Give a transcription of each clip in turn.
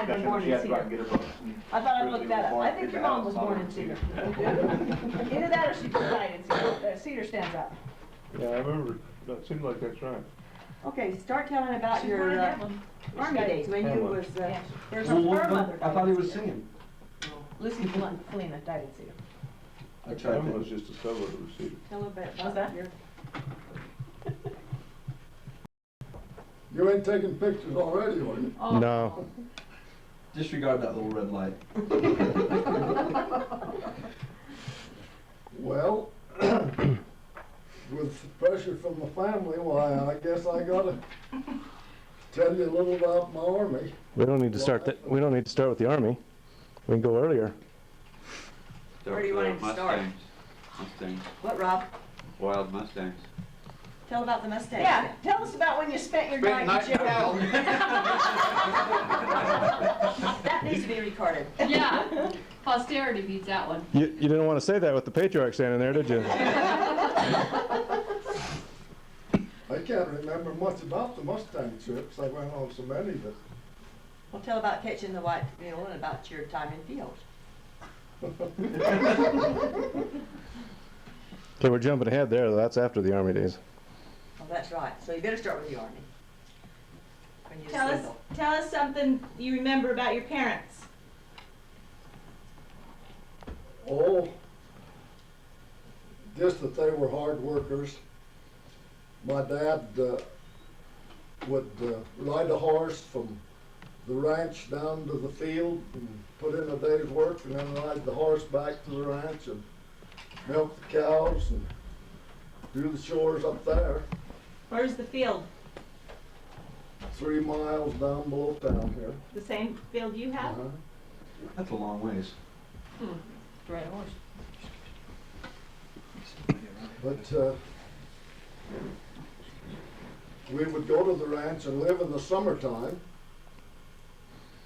had been born in Cedar. I thought I'd look that up. I think your mom was born in Cedar. Either that or she died in Cedar. Cedar stands out. Yeah, I remember. That seems like that's right. Okay, start telling about your Army days when you was There's Well, her mother. I thought he was singing. Lucy Felina died in Cedar. I tried Mine to. was just a suburb of Cedar. Tell a bit How's about that? your. You ain't taking pictures already, are you? Oh. No. Disregard that little red light. Well, with pressure from the family, why, I guess I gotta tell you a little about my army. We don't need to start that. We don't need to start with the Army. We can go earlier. Where do you want him to start? Mustangs. What, Rob? Wild Mustangs. Tell about the Mustangs. Yeah, tell us about when you spent your night in jail. That needs to be recorded. Yeah, posterity beats that one. You didn't want to say that with the patriarch standing there, did you? I can't remember much about the Mustang trips. I went on so many that. Well, tell about catching the white mule and about your time in field. Okay, we're jumping ahead there. Though. That's after the Army days. Oh, that's right. So you better start with the Army. When you were single. Tell us something you remember about your parents. Oh, just that they were hard workers. My dad would ride a horse from the ranch down to the field and put in a day's work and then ride the horse back to the ranch and milk the cows and do the chores up there. Where's the field? 3 miles down below town here. The same field you have? Uh-huh. That's a long ways. Right, horse. But we would go to the ranch and live in the summertime.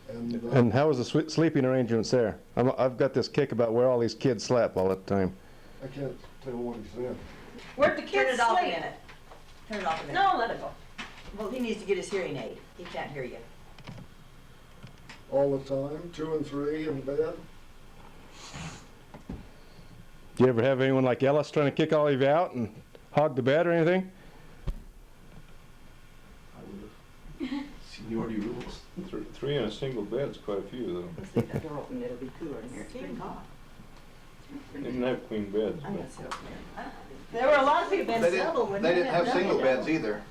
And how was the sleeping arrangements there? I've got this kick about where all these kids slept all the time. I can't tell what he said. Where'd the Turn kids it off a sleep? minute. Turn it off a minute. No, let it go. Well, he needs to get his hearing aid. He can't hear you. All the time, 2 and 3 in bed. Do you ever have anyone like Ellis trying to kick all of you out and hog the bed or anything? I would have. Seniority rules. Three in a single bed's quite a few, though. Let's leave that door open. It'll be cooler in here. It's pretty hot. They didn't have queen beds. I'm But gonna sit over here. There were a lot of people. They didn't have single beds either.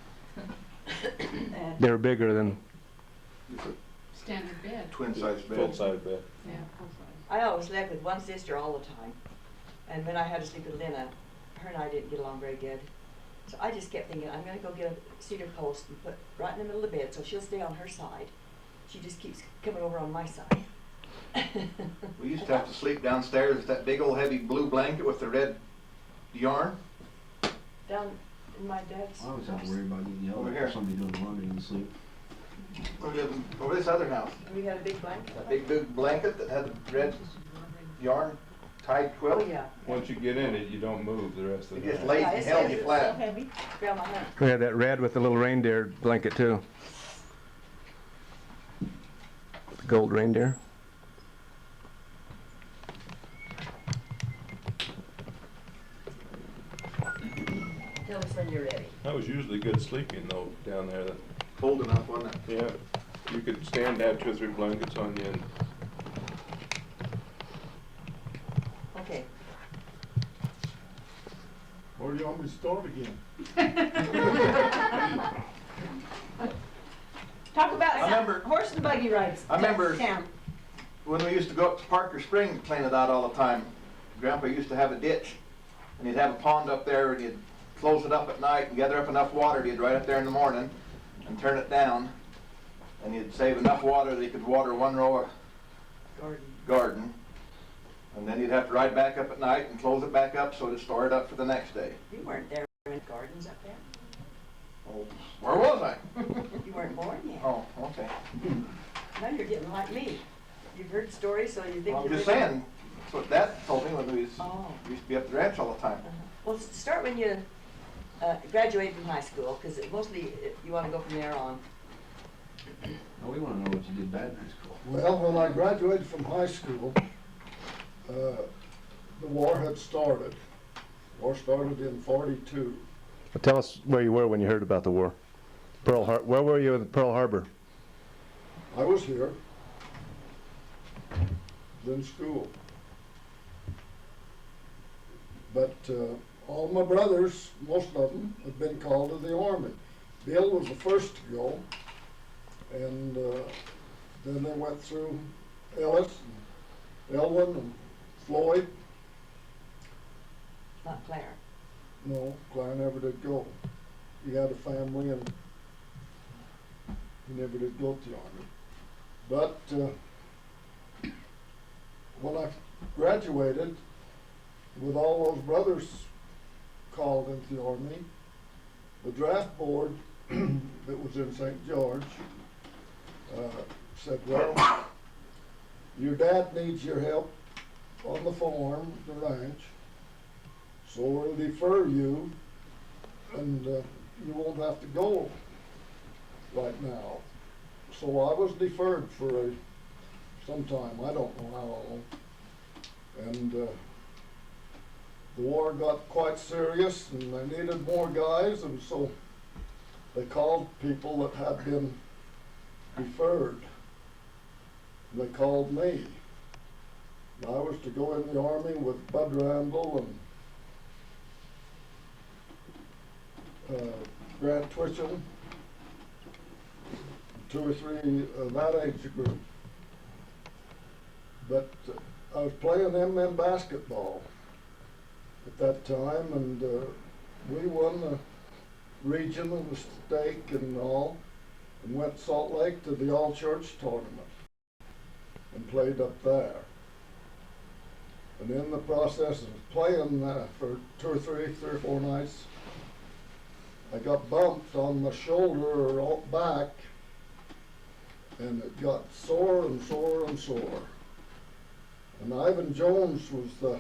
And They were bigger than. Standard bed. Twin size beds. full-size bed. Yeah, full size. I always slept with one sister all the time. And when I had to sleep with Lena, her and I didn't get along very good. So I just kept thinking, I'm gonna go get a cedar post and put right in the middle of the bed so she'll stay on her side. She just keeps coming over on my side. We used to have to sleep downstairs with that big old heavy blue blanket with the red yarn. Down in my dad's I always have to house. worry about getting yelled Over at here. for somebody doing laundry in sleep. We lived over this other house. We had a big blanket. That big blanket that had the red yarn tied Oh, quilt. yeah. Once you get in it, you don't move the rest of It the just time. laid Yeah, and it's held heavy. you It's flat. Heavy. Grandma had. We had that red with the little reindeer blanket too. The gold reindeer. Tell us when you're ready. That was usually good sleeping though down there. Cold enough, wasn't it? Yeah, you could stand to have 2 or 3 blankets on you. And Okay. Where do you want me to start again? Talk about I remember- horse and buggy rides. I remember- Camp. When we used to go up to Parker Spring to clean it out all the time, Grandpa used to have a ditch, and he'd have a pond up there, and he'd close it up at night and gather up enough water, he'd right up there in the morning and turn it down, and he'd save enough water that he could water 1 row of garden. And then he'd have to ride back up at night and close it back up so to store it up for the next day. You weren't there in gardens up there. Oh, where was I? You weren't born yet. Oh, okay. Now you're getting like me. You've heard stories, so you think I'm you're just living- saying, that's what Dad told me when we Oh. used to be up at the ranch all the time. Well, start when you graduate from high school, because mostly you want to go from there on. Now, we wanna know what you did bad in high school. Well, when I graduated from high school, the war had started. War started in 42. Tell us where you were when you heard about the war. Where were you in Pearl Harbor? I was here, in school. But all my brothers, most of them, had been called to the Army. Bill was the first to go, and then they went through Ellis and Elwin and Floyd. Not Claire. No, Claire never did go. He had a family and he never did go to the Army. But when I graduated, with all those brothers called into the Army, the draft board that was in St. George said, well, your dad needs your help on the farm, the ranch, so we'll defer you, and you won't have to go right now. So I was deferred for some time, I don't know how long. And the war got quite serious, and they needed more guys, and so they called people that had been deferred. And they called me. And I was to go in the Army with Bud Randall and Grant Twitchell, 2 or 3 of that age group. But I was playing MM basketball at that time, and we won the region and the stake and all, and went to Salt Lake to the all-church tournament and played up there. And in the process of playing for 2 or 3 or 4 nights, I got bumped on the shoulder or back, and it got sore and sore and sore. And Ivan Jones was the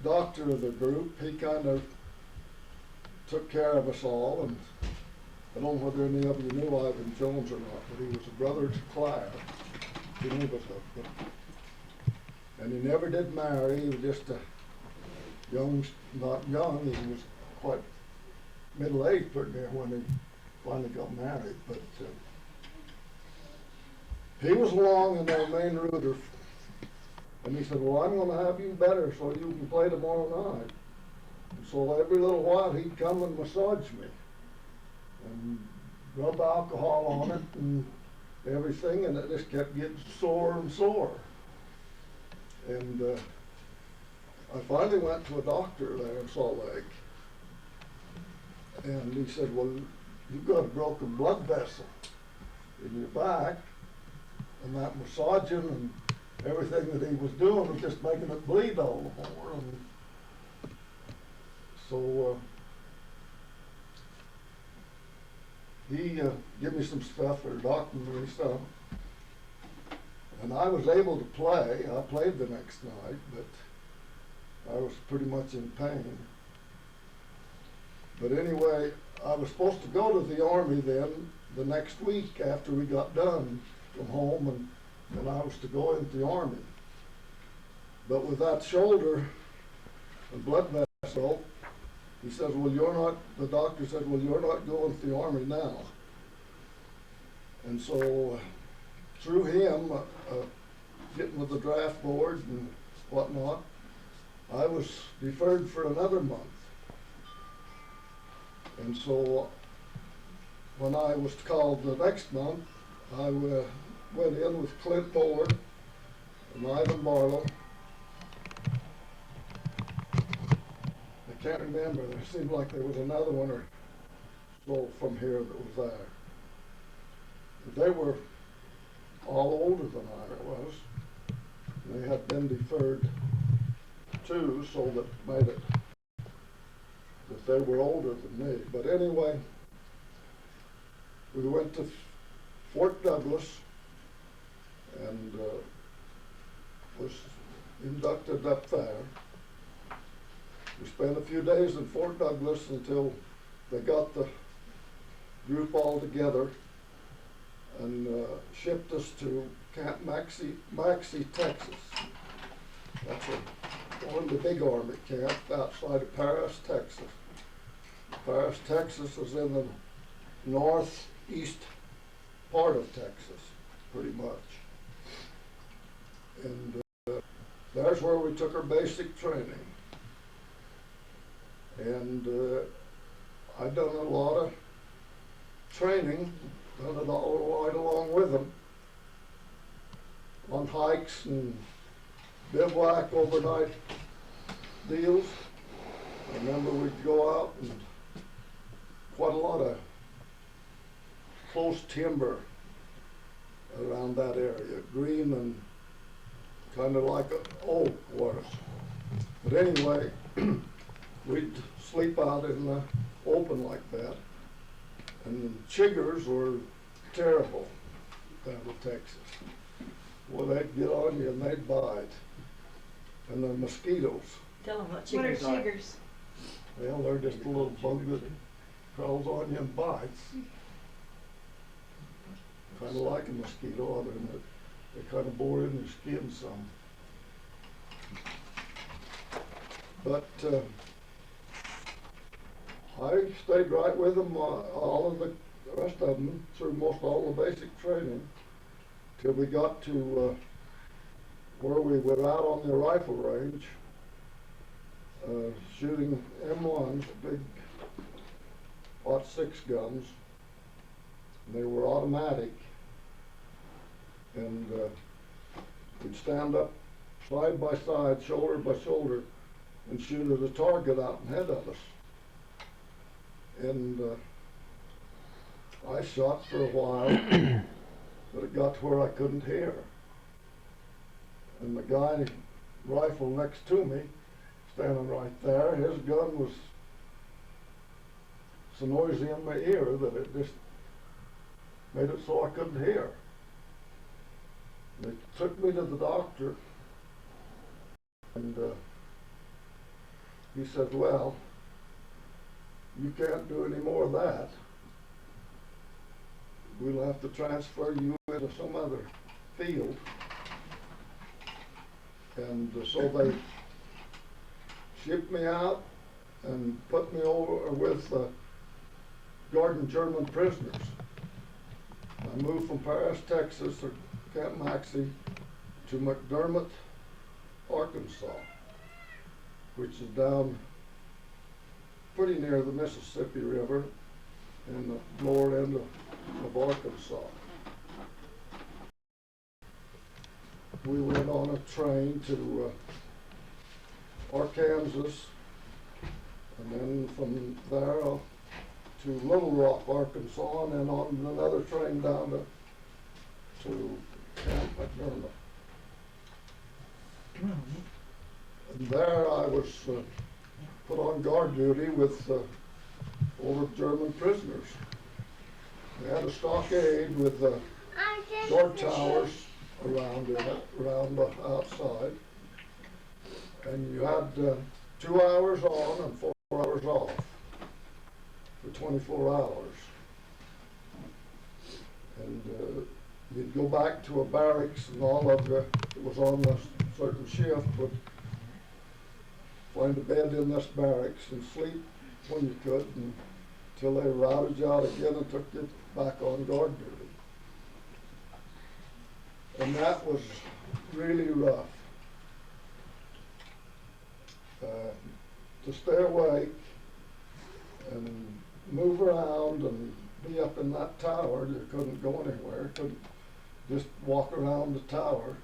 doctor of the group. He kind of took care of us all, and I don't know whether any of you knew Ivan Jones or not, but he was a brother to Claire. He knew us, and he never did marry. He was just a young, not young, he was quite middle-aged pretty near when he finally got married. But he was along in their main rooter, and he said, well, I'm going to have you better so you can play tomorrow night. And so every little while he'd come and massage me and rub alcohol on it and everything, and it just kept getting sore and sore. And I finally went to a doctor there in Salt Lake, and he said, well, you've got a broken blood vessel in your back, and that massaging and everything that he was doing was just making it bleed all the more. And so he gave me some stuff, or doctored me some, and I was able to play. I played the next night, but I was pretty much in pain. But anyway, I was supposed to go to the Army then the next week after we got done from home, and I was to go into the Army. But with that shoulder and blood vessel, he says, well, you're not, the doctor said, well, you're not going to the Army now. And so through him, getting with the draft board and whatnot, I was deferred for another month. And so when I was called the next month, I went in with Clint Moore and Ivan Barlow. I can't remember, there seemed like there was another one or so from here that was there. But they were all older than I was. They had been deferred too, so that made it that they were older than me. But anyway, we went to Fort Douglas and was inducted up there. We spent a few days in Fort Douglas until they got the group all together and shipped us to Camp Maxey, Texas. That's one of the big Army camp outside of Paris, Texas. Paris, Texas is in the northeast part of Texas, pretty much. And there's where we took our basic training. And I done a lot of training, done it all right along with them, on hikes and bivouac overnight deals. I remember we'd go out and quite a lot of close timber around that area, green and kind of like oak was. But anyway, we'd sleep out in the open like that. And chiggers were terrible down in Texas. Well, they'd get on you and they'd bite. And the mosquitoes, Tell them what What are chiggers are. chiggers? well, they're just a little bug that crawls on you and bites. Kind of like a mosquito, other than that they kind of bore in your skin some. But I stayed right with them, all of the rest of them, through most all the basic training, till we got to where we were out on the rifle range, shooting M1s, big .6 guns. And they were automatic, and we'd stand up side by side, shoulder by shoulder, and shoot at a target out ahead of us. And I shot for a while, but it got to where I couldn't hear. And the guy rifle next to me, standing right there, his gun was so noisy in my ear that it just made it so I couldn't hear. They took me to the doctor, and he said, well, you can't do any more of that. We'll have to transfer you into some other field. And so they shipped me out and put me over with Garden German prisoners. I moved from Paris, Texas, or Camp Maxey, to McDermott, Arkansas, which is down pretty near the Mississippi River in the lower end of Arkansas. We went on a train to Arkansas, and then from there to Little Rock, Arkansas, and then on another train down to Camp McDermott. And there I was put on guard duty with over German prisoners. We had a stockade with guard towers around it, around the outside, and you had 2 hours on and 4 hours off for 24 hours. And you'd go back to a barracks, and all of it was on a certain shift would find a bed in this barracks and sleep when you could until they routed you out again and took you back on guard duty. And that was really rough. To stay awake and move around and be up in that tower, you couldn't go anywhere, couldn't just walk around the tower.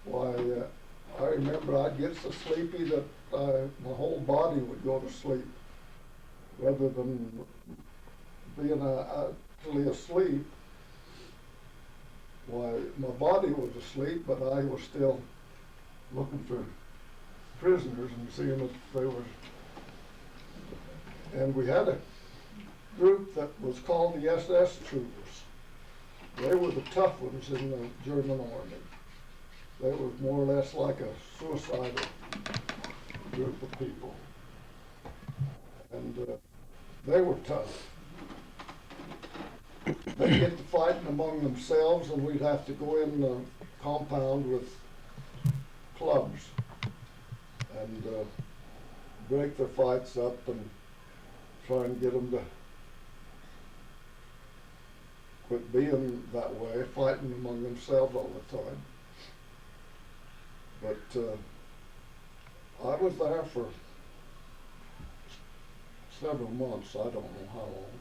Why, I remember I'd get so sleepy that my whole body would go to sleep rather than being actually asleep. Why, my body was asleep, but I was still looking for prisoners and seeing if they were. And we had a group that was called the SS troopers. They were the tough ones in the German army. They were more or less like a suicidal group of people. And they were tough. they'd get to fighting among themselves, and we'd have to go in the compound with clubs and break their fights up and try and get them to quit being that way, fighting among themselves all the time. But I was there for several months, I don't know how long.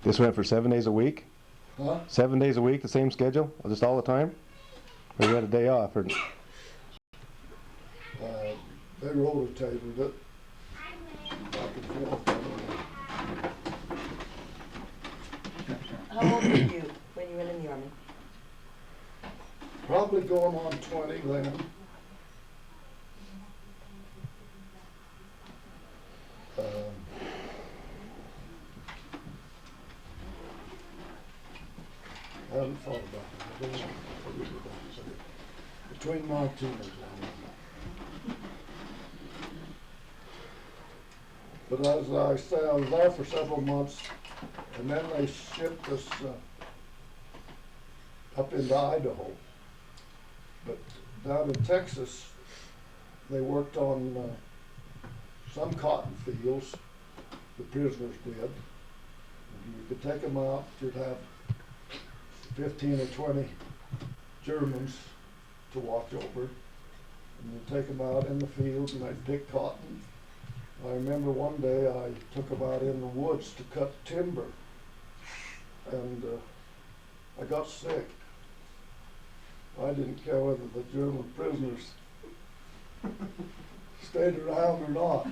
This went for 7 days a week? Huh? 7 days a week, the same schedule, just all the time? Or you had a day off? Or... They rotated it back and forth. How old were you when you went in the army? Probably going on 20 then. I haven't thought about it. I don't know. Between 19 and 20. But as I say, I was there for several months, and then they shipped us up into Idaho. But down in Texas, they worked on some cotton fields, the prisoners did. And you could take them out, you'd have 15 or 20 Germans to watch over. And you'd take them out in the fields and they'd pick cotton. I remember one day I took them out in the woods to cut timber, and I got sick. I didn't care whether the German prisoners stayed around or not.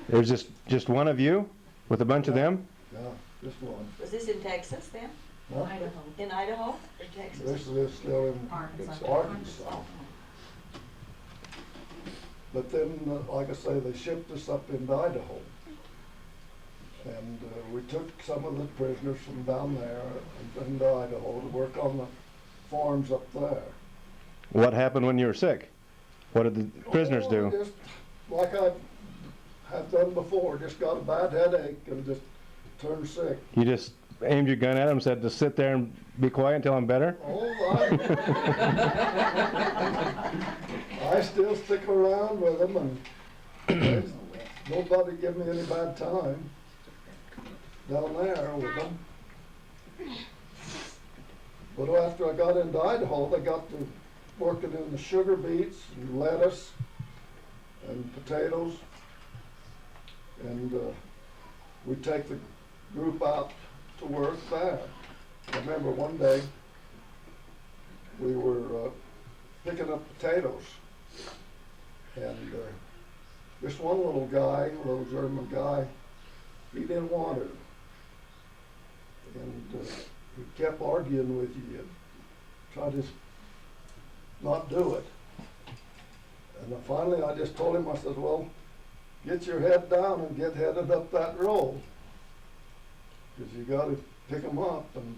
There's just one of you with a bunch of them? Yeah, just one. Was this in Texas then? Huh? In Idaho or Texas? This is still in Arkansas. But then, like I say, they shipped us up into Idaho. And we took some of the prisoners from down there and into Idaho to work on the farms up there. What happened when you were sick? What did the prisoners do? Just like I have done before, just got a bad headache and just turned sick. You just aimed your gun at them and said to sit there and be quiet until I'm better? Oh, I still stick around with them, and nobody give me any bad time down there with them. But after I got into Idaho, they got to working in the sugar beets and lettuce and potatoes. And we take the group out to work there. I remember one day we were picking up potatoes, and this one little guy, little German guy, he didn't want it. And he kept arguing with you and tried to not do it. And finally I just told him, I said, well, get your head down and get headed up that road, because you got to pick him up. And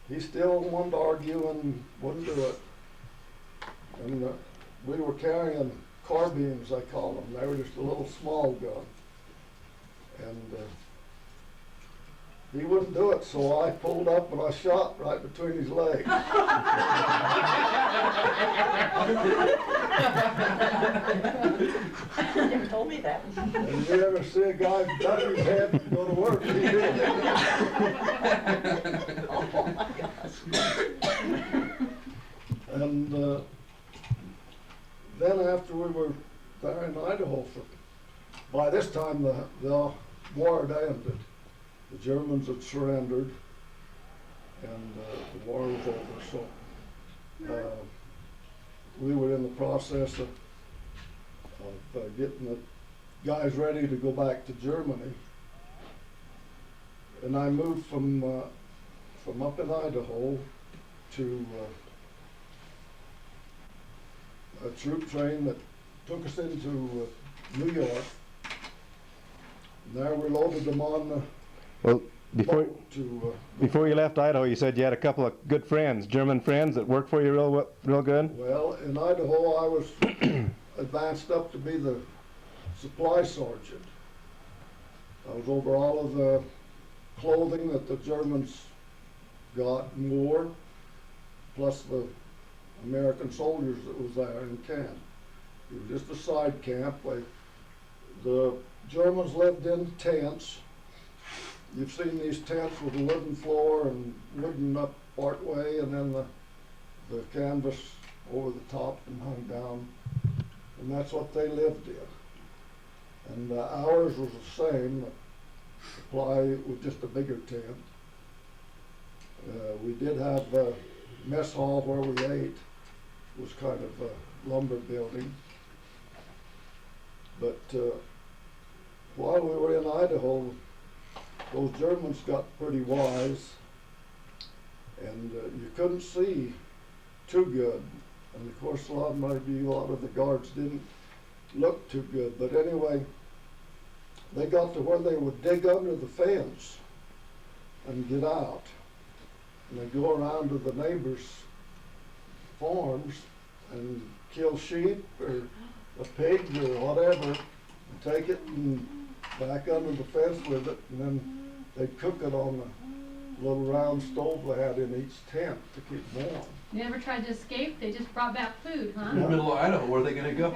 he still wanted to argue and wouldn't do it. And we were carrying carbines, I call them. They were just a little small gun. And he wouldn't do it, so I pulled up and I shot right between his legs. You never told me that. And you ever see a guy duck his head and go to work? He did. Oh my gosh. And then after we were there in Idaho, by this time the war had ended. The Germans had surrendered, and the war was over. So we were in the process of getting the guys ready to go back to Germany. And I moved from up in Idaho to a troop train that took us into New York. And there we loaded them on the Well, before boat to before you left Idaho, you said you had a couple of good friends, German friends that worked for you real good? well, in Idaho, I was advanced up to be the supply sergeant. I was over all of the clothing that the Germans got and wore, plus the American soldiers that was there in camp. It was just a side camp. The Germans lived in tents. You've seen these tents with a wooden floor and wooden up part way, and then the canvas over the top and hung down. And that's what they lived in. And ours was the same. The supply was just a bigger tent. We did have a mess hall where we ate. It was kind of a lumber building. But while we were in Idaho, those Germans got pretty wise, and you couldn't see too good. And of course, a lot of the guards didn't look too good. But anyway, they got to where they would dig under the fence and get out. And they'd go around to the neighbors' farms and kill sheep or a pig or whatever, and take it and back under the fence with it, and then they'd cook it on the little round stove they had in each tent to keep warm. You never tried to escape? They just brought back food, huh? In the middle of Idaho, where are they gonna go?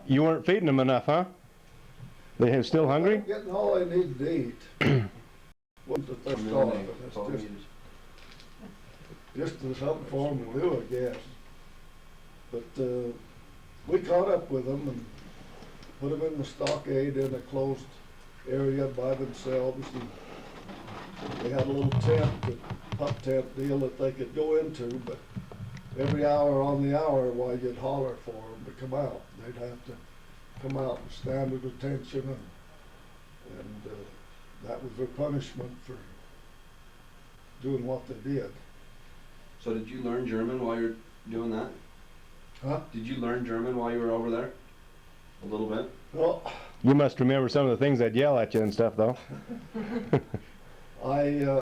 You weren't feeding them enough, huh? They have still hungry? Getting all they need to eat. Wasn't that they're starving. It's just something for them to do, I guess. But we caught up with them and put them in the stockade in a closed area by themselves. And they had a little tent, a pup tent deal that they could go into, but every hour on the hour while you'd holler for them to come out. They'd have to come out and stand at attention, and that was their punishment for doing what they did. So did you learn German while you're doing that? Huh? Did you learn German while you were over there? A little bit? Well, You must remember some of the things they'd yell at you and stuff, though. I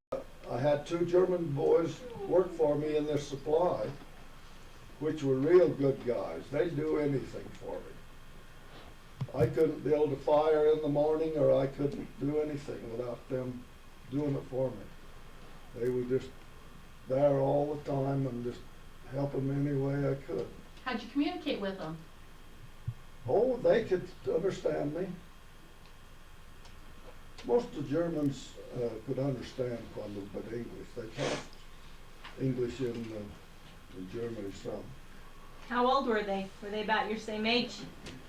had two German boys work for me in this supply, which were real good guys. They'd do anything for me. I couldn't build a fire in the morning, or I couldn't do anything without them doing it for me. They were just there all the time and just helping me any way I could. How'd you communicate with them? Oh, they could understand me. Most of the Germans could understand quite a little bit English. They taught English in Germany some. How old were they? Were they about your same age?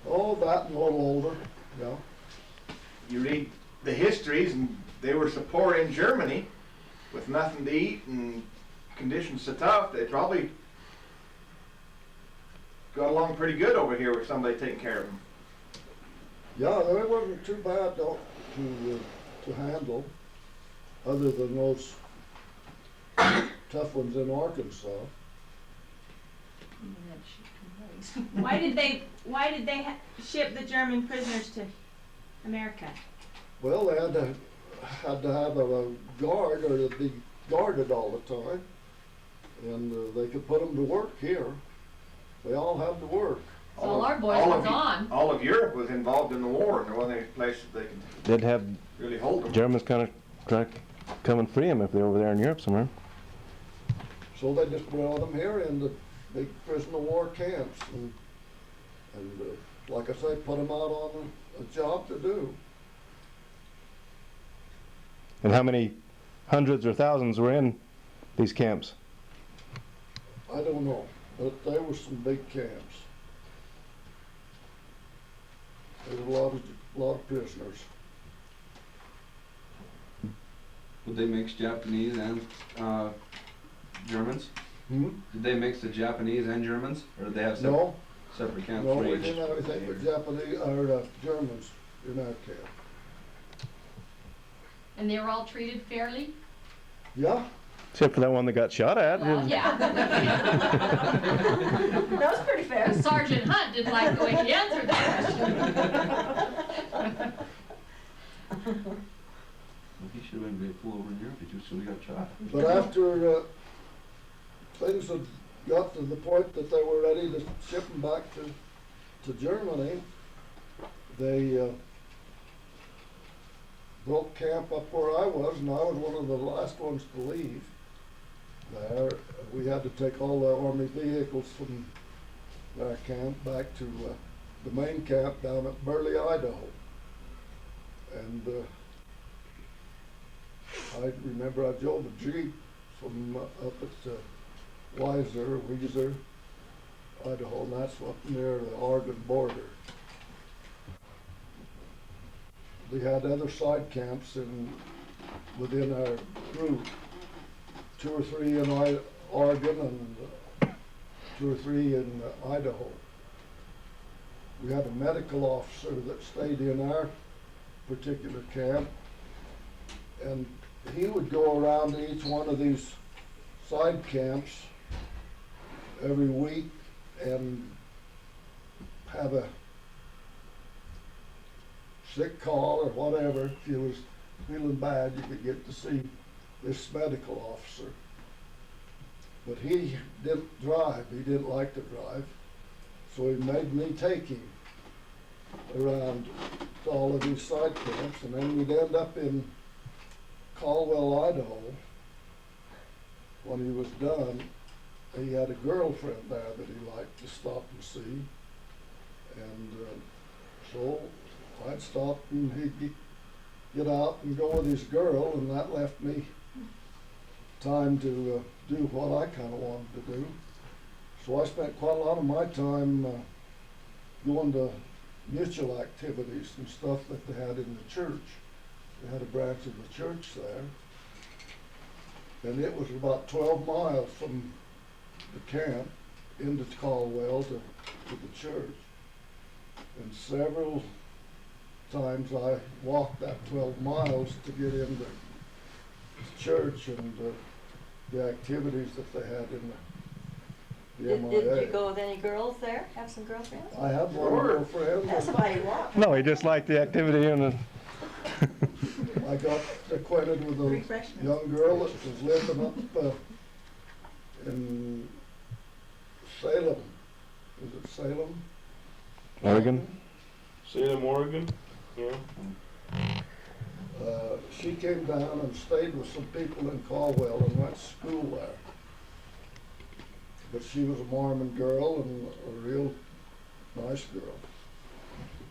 Oh, that and a little older, yeah. You read the histories, and they were so poor in Germany with nothing to eat and conditions so tough, they probably got along pretty good over here with somebody taking care of them. Yeah, they wasn't too bad though to handle, other than those tough ones in Arkansas. Why did they ship the German prisoners to America? Well, they had to have a guard, or they'd be guarded all the time, and they could put them to work here. They all had to work. So all our boys were gone. All of Europe was involved in the war, and there wasn't any place that they could They'd have really hold them. Germans kind of try to come and free them if they're over there in Europe somewhere. So they just brought them here in the big prisoner of war camps, and like I say, put them out on a job to do. And how many hundreds or thousands were in these camps? I don't know, but there were some big camps. There were a lot of prisoners. Would they mix Japanese and Germans? Hmm? Did they mix the Japanese and Germans, or did they have No, separate camps no, for we each? didn't have anything but Japanese or Germans in our camp. And they were all treated fairly? Yeah, Except for that one that got shot at. Well, yeah. That was pretty fair. Sergeant Hunt didn't like the way he answered that question. He should have been full over in Europe, he just got shot. but after things had got to the point that they were ready to ship them back to Germany, they broke camp up where I was, and I was one of the last ones to leave there. We had to take all the army vehicles from our camp back to the main camp down at Burley, Idaho. And I remember I drove a Jeep from up at Weiser, Idaho, and that's up near the Oregon border. We had other side camps within our group, 2 or 3 in Oregon and 2 or 3 in Idaho. We had a medical officer that stayed in our particular camp, and he would go around to each one of these side camps every week and have a sick call or whatever. If you was feeling bad, you could get to see this medical officer. But he didn't drive. He didn't like to drive. So he made me take him around to all of these side camps, and then we'd end up in Caldwell, Idaho. When he was done, he had a girlfriend there that he liked to stop and see. And so I'd stop and he'd get out and go with his girl, and that left me time to do what I kind of wanted to do. So I spent quite a lot of my time going to mutual activities and stuff that they had in the church. They had a branch of the church there. And it was about 12 miles from the camp into Caldwell to the church. And several times I walked that 12 miles to get into the church and the activities that they had in the MIA. Did you go with any girls there? Have some girlfriends? I had one girlfriend. That's why you walked. No, he just liked the activity and the. I got acquainted with a Refreshments. young girl that was living up in Salem. Is it Salem? Oregon? Salem, Oregon, yeah. She came down and stayed with some people in Caldwell and went to school there. But she was a Mormon girl and a real nice girl.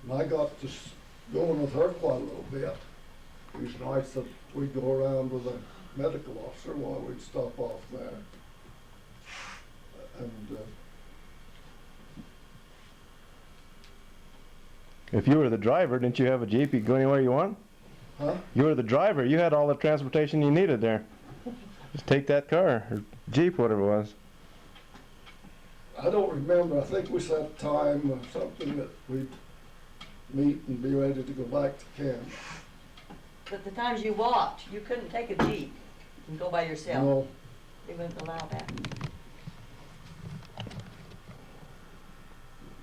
And I got to going with her quite a little bit. These nights that we'd go around with a medical officer while we'd stop off there. And If you were the driver, didn't you have a Jeep? You could go anywhere you want? huh? You were the driver. You had all the transportation you needed there. Just take that car, or Jeep, whatever it was. I don't remember. I think we set time or something that we'd meet and be ready to go back to camp. But the times you walked, you couldn't take a Jeep and go by yourself. No, They wouldn't allow that.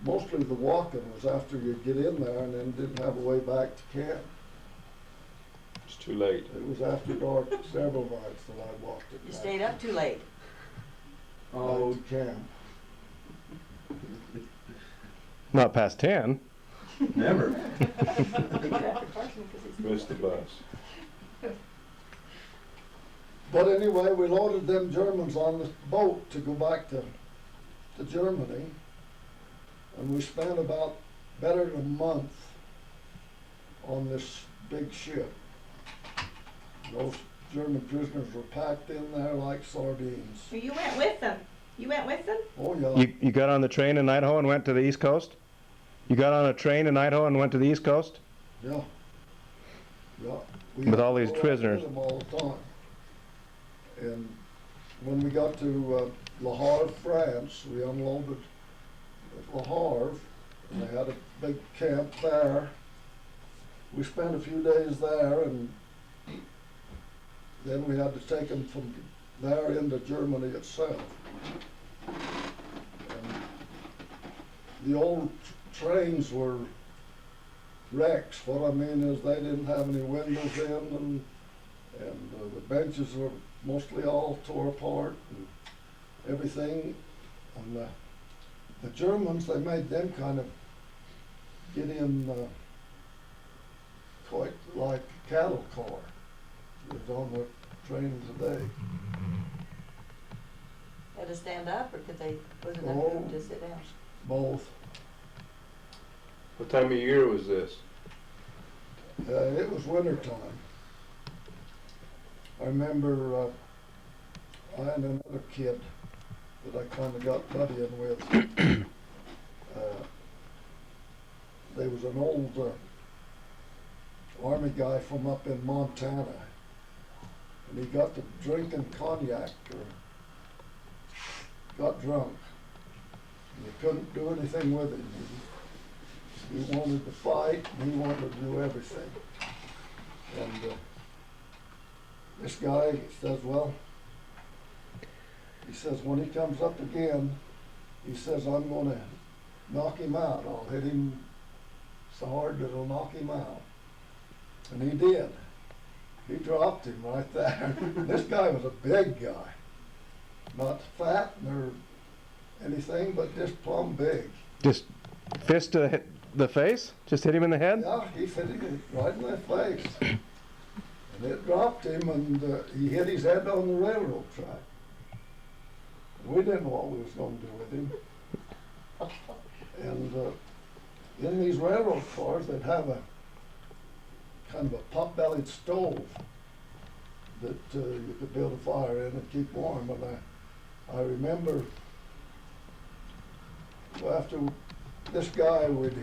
mostly the walking was after you get in there and then didn't have a way back to camp. It's too late. It was after dark several nights that I walked it. You stayed up too late. Oh, camp. Not past 10. Never. Missed the bus. But anyway, we loaded them Germans on the boat to go back to Germany. And we spent about better than a month on this big ship. Those German prisoners were packed in there like sardines. So you went with them? You went with them? Oh, yeah. You got on the train in Idaho and went to the East Coast? You got on a train in Idaho and went to the East Coast? Yeah. Yeah. We With had all to these go out prisoners. with them all the time. And when we got to Le Havre, France, we unloaded at Le Havre, and they had a big camp there. We spent a few days there, and then we had to take them from there into Germany itself. And the old trains were wrecks. What I mean is they didn't have any windows in, and the benches were mostly all tore apart and everything. And the Germans, they made them kind of get in quite like cattle car. It was on the train today. Had to stand up, or could they, was it enough Oh. room to sit down? Both. What time of year was this? It was winter time. I remember I and another kid that I kind of got buddying with. There was an old army guy from up in Montana, and he got to drinking cognac, or got drunk. And you couldn't do anything with him. He wanted to fight, and he wanted to do everything. And this guy says, well, he says, when he comes up again, he says, I'm going to knock him out. I'll hit him so hard that it'll knock him out. And he did. He dropped him right there. This guy was a big guy. Not fat nor anything, but just plumb big. Just fist to the face? Just hit him in the head? Yeah, he hit him right in the face. And it dropped him, and he hit his head on the railroad track. We didn't know what we was going to do with him. And in these railroad cars, they'd have a kind of a pot-bellied stove that you could build a fire in and keep warm. And I remember after this guy, we'd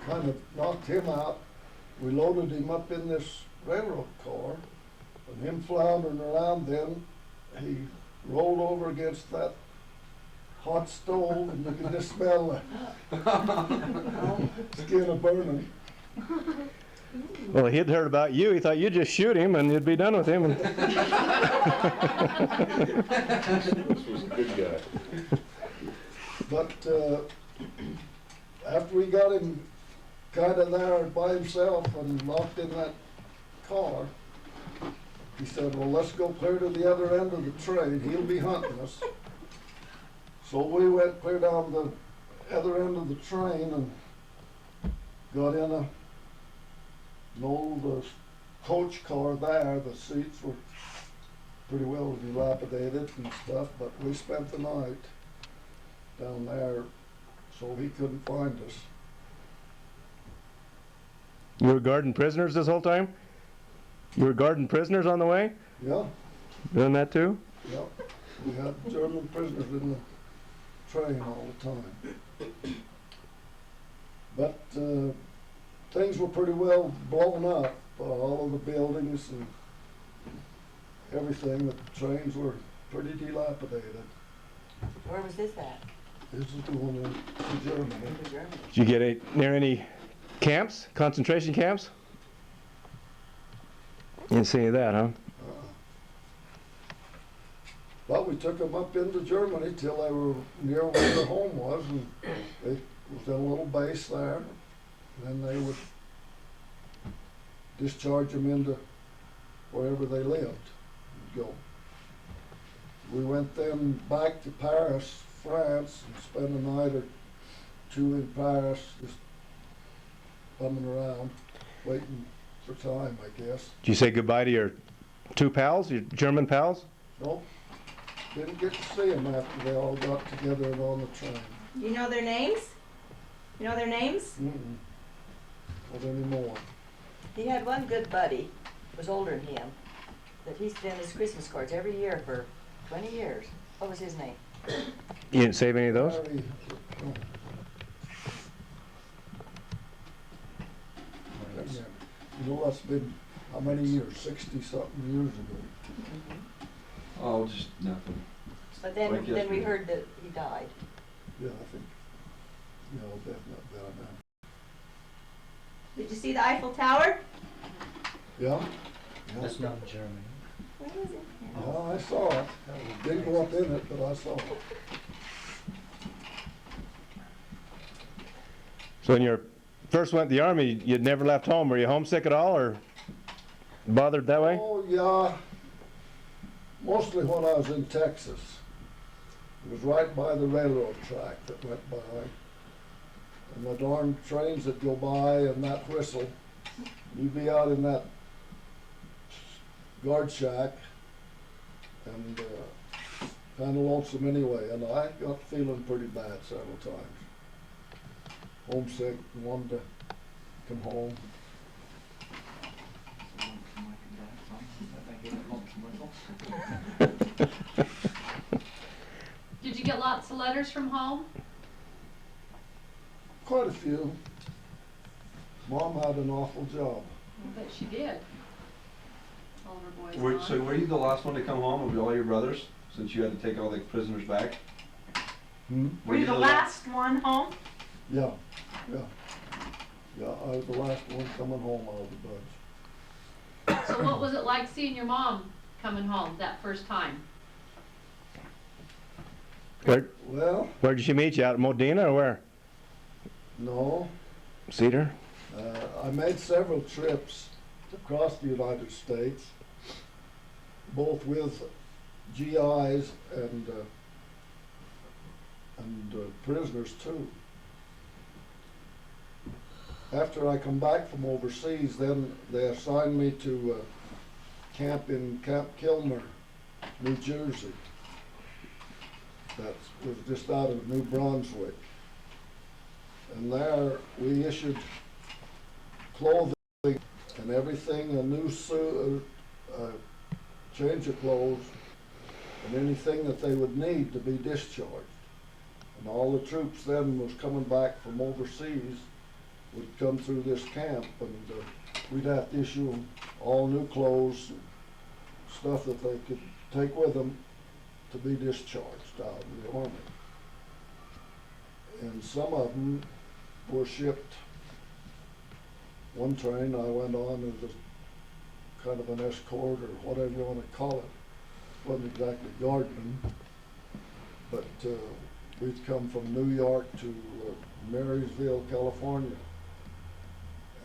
kind of knocked him out. We loaded him up in this railroad car, and him floundering around, then he rolled over against that hot stove, and you could just smell the skin of burning. Well, he'd heard about you. He thought you'd just shoot him and you'd be done with him. This was a good guy. But after we got him kind of there by himself and locked in that car, he said, well, let's go clear to the other end of the train. He'll be hunting us. So we went clear down the other end of the train and got in an old coach car there. The seats were pretty well dilapidated and stuff, but we spent the night down there so he couldn't find us. You were guarding prisoners this whole time? You were guarding prisoners on the way? Yeah, Doing that too? yeah. We had German prisoners in the train all the time. But things were pretty well blown up. All of the buildings and everything. The trains were pretty dilapidated. Where was this at? This is going into Germany. In Germany. Did you get near any camps, concentration camps? You didn't see any of that, huh? But we took them up into Germany till they were near where their home was, and they was in a little base there. And then they would discharge them into wherever they lived. Go. We went then back to Paris, France, and spent a night or two in Paris, just bumming around, waiting for time, I guess. Did you say goodbye to your two pals, your German pals? Nope, didn't get to see them after they all got together and on the train. You know their names? You know their names? Mm-mm. Not anymore. He had one good buddy, was older than him, that he sent his Christmas cards every year for 20 years. What was his name? You didn't save any of those? Larry, oh. You know, that's been, how many years? 60-something years ago. Oh, just nothing. But then, Like then we yesterday. heard that he died. Yeah, I think, definitely down there. Did you see the Eiffel Tower? Yeah? That's not Germany. Where is it? Yeah, I saw it. Didn't go up in it, but I saw it. So when you first went to the army, you'd never left home. Were you homesick at all or bothered that way? Oh, yeah. Mostly when I was in Texas. It was right by the railroad track that went by. And the darn trains that go by and that whistle. You'd be out in that guard shack, and kind of lonesome anyway, and I got feeling pretty bad several times. Homesick, wanted to come home. Did you get lots of letters from home? Quite a few. Mom had an awful job. I bet she did. All of her boys So gone. were you the last one to come home of all your brothers, since you had to take all the prisoners back? Hmm? Were you the last one home? Yeah, yeah. Yeah, I was the last one coming home out of the bunch. So what was it like seeing your mom coming home that first time? Well, Where did she meet you? Out at Modena or where? no, Cedar? I made several trips across the United States, both with GIs and prisoners too. After I come back from overseas, then they assigned me to camp in Camp Kilmer, New Jersey. That was just out of New Brunswick. And there we issued clothing and everything, a new suit, change of clothes, and anything that they would need to be discharged. And all the troops then was coming back from overseas would come through this camp, and we'd have to issue them all new clothes, stuff that they could take with them to be discharged out of the Army. And some of them were shipped. One train I went on as a kind of an escort or whatever you want to call it. Wasn't exactly guardman, but we'd come from New York to Marysville, California.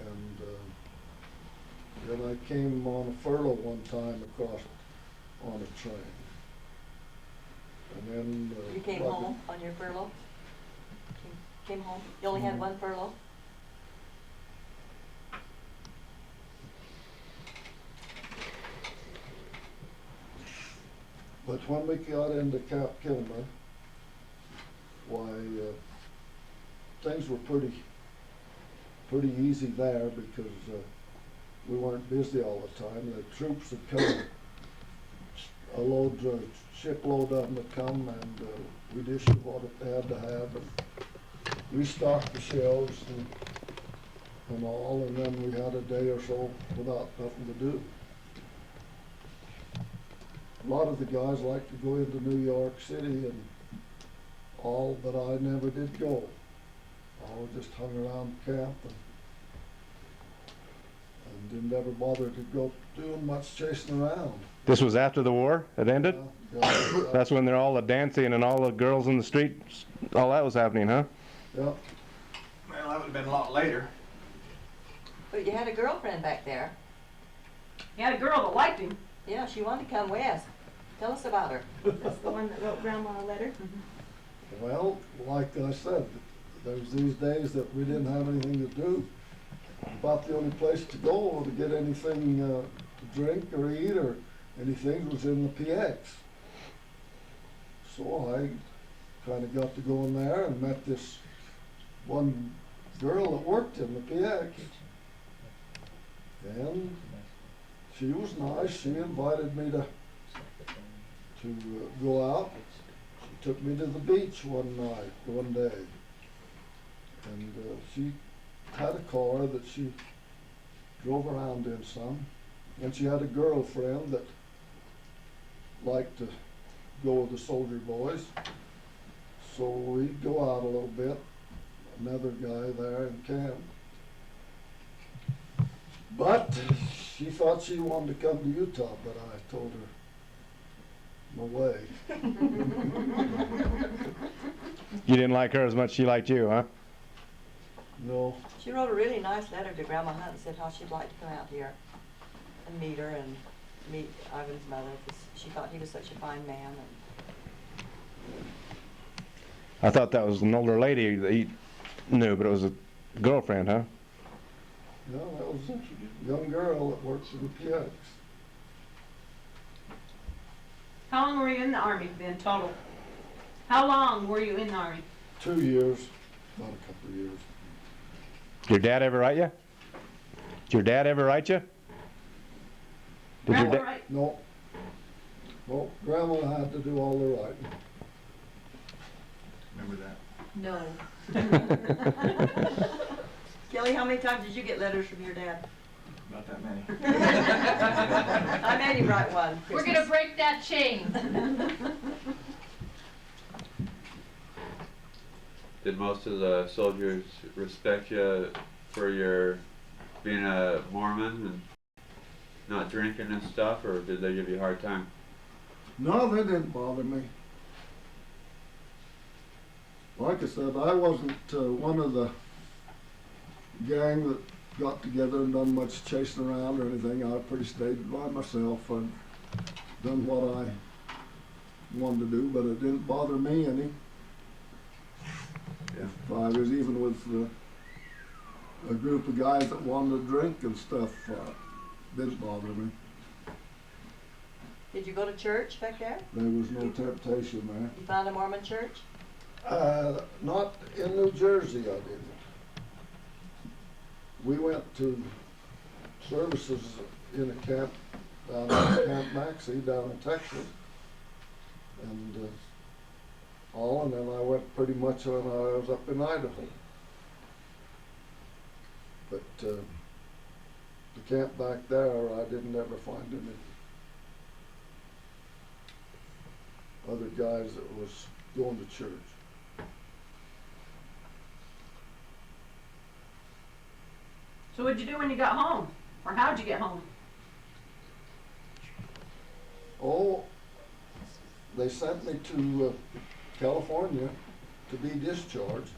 And then I came on a furlough one time across on a train. And then You came home on your furlough? Came home? You only had one furlough? But when we got into Camp Kilmer, why, things were pretty easy there because we weren't busy all the time. The troops would come, shipload of them would come, and we'd issue what they had to have, and restock the shelves and all, and then we had a day or so without nothing to do. A lot of the guys liked to go into New York City and all, but I never did go. I just hung around camp and didn't ever bother to go doing much chasing around. This was after the war had ended? That's when they're all the dancing and all the girls in the streets, all that was happening, huh? Yeah. Well, that would have been a lot later. But you had a girlfriend back there. He had a girl that liked him. Yeah, she wanted to come west. Tell us about her. That's the one that wrote Grandma a letter. Well, like I said, there's these days that we didn't have anything to do. About the only place to go to get anything to drink or eat or anything was in the PX. So I kind of got to go in there and met this one girl that worked in the PX. And she was nice. She invited me to go out. She took me to the beach one day. And she had a car that she drove around in some. And she had a girlfriend that liked to go with the soldier boys. So we'd go out a little bit, another guy there in camp. But she thought she wanted to come to Utah, but I told her, no way. You didn't like her as much as she liked you, huh? No. She wrote a really nice letter to Grandma Hunt and said how she'd like to come out here and meet her and meet Ivan's mother, because she thought he was such a fine man. And I thought that was an older lady that he knew, but it was a girlfriend, huh? No, that was a young girl that works in the PX. How long were you in the Army then, total? How long were you in the Army? 2 years, about a couple of years. Did your dad ever write you? Did your dad ever write you? Did your Grandpa dad? right? No. No, Grandma had to do all the writing. Remember that? No. Kelly, how many times did you get letters from your dad? Not that many. I made him write one. We're gonna break that chain. Did most of the soldiers respect you for your being a Mormon and not drinking and stuff, or did they give you a hard time? No, they didn't bother me. Like I said, I wasn't one of the gang that got together and done much chasing around or anything. I pretty stayed by myself and done what I wanted to do, but it didn't bother me any. If I was even with a group of guys that wanted to drink and stuff, didn't bother me. Did you go to church back there? There was no temptation there. You found a Mormon church? Not in New Jersey, I didn't. We went to services in a camp down at Camp Maxie down in Texas, and and then I went pretty much when I was up in Idaho. But the camp back there, I didn't ever find any other guys that was going to church. So what'd you do when you got home? Or how'd you get home? Oh, they sent me to California to be discharged.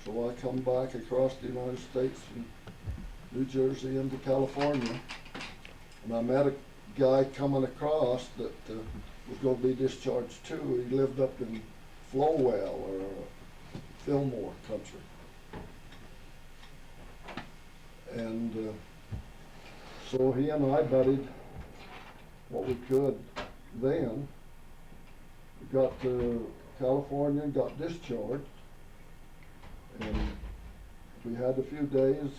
So I come back across the United States from New Jersey into California. And I met a guy coming across that was going to be discharged too. He lived up in Flowell or Fillmore country. And so he and I buddied what we could then. We got to California and got discharged. And we had a few days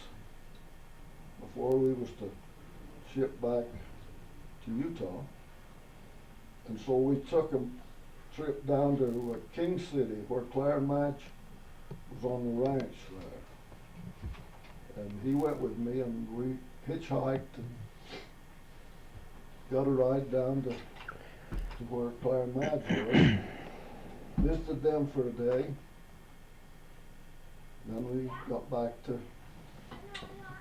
before we was to ship back to Utah. And so we took a trip down to King City, where Claire Match was on the ranch there. And he went with me, and we hitchhiked and got a ride down to where Claire Match was. Visited them for a day. Then we got back to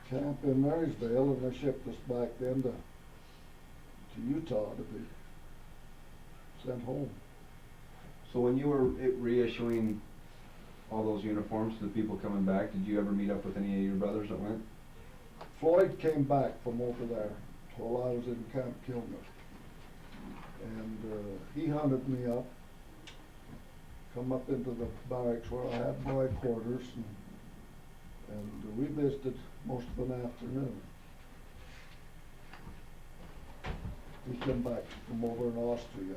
camp in Marysville, and they shipped us back then to Utah to be sent home. So when you were reissuing all those uniforms to the people coming back, did you ever meet up with any of your brothers that went? Floyd came back from over there while I was in Camp Kilmer. And he hunted me up, come up into the barracks where I had my quarters, and we visited most of an afternoon. We came back from over in Austria.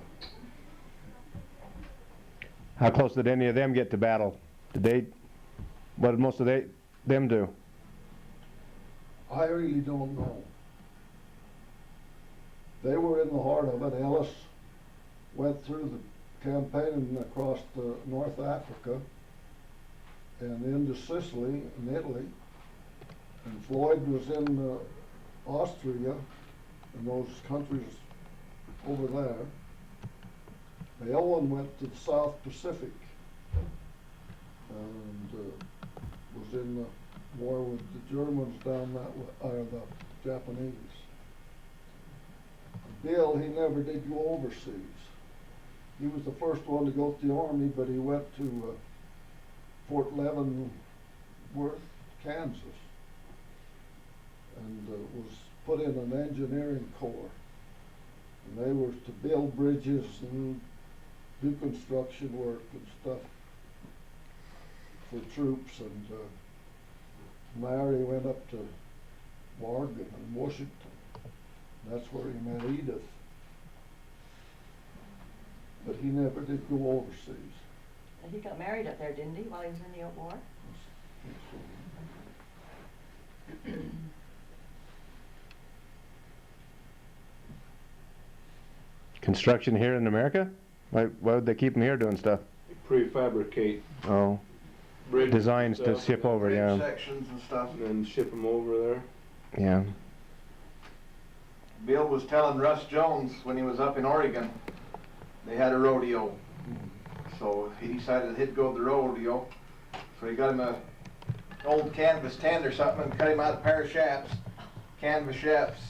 How close did any of them get to battle? What did most of them do? I really don't know. They were in the heart of it. Ellis went through the campaign across North Africa and into Sicily and Italy. And Floyd was in Austria and those countries over there. Owen went to the South Pacific and was in the war with the Germans down that way, or the Japanese. Bill, he never did go overseas. He was the first one to go to the Army, but he went to Fort Leavenworth, Kansas, and was put in an engineering corps. And they were to build bridges and do construction work and stuff for troops. And Mary went up to Oregon and Washington. That's where he met Edith. he never did go overseas. And he got married up there, didn't he, while he was in the war? Construction here in America? Why would they keep them here doing stuff? Prefabricate Oh, bridges. and designs to stuff, ship over, Bridge yeah. sections and stuff. And then ship them over there. Yeah. Bill was telling Russ Jones when he was up in Oregon, they had a rodeo. So he decided he'd go to the rodeo. So he got him a old canvas tent or something and cut him out a pair of shafts, canvas shafts.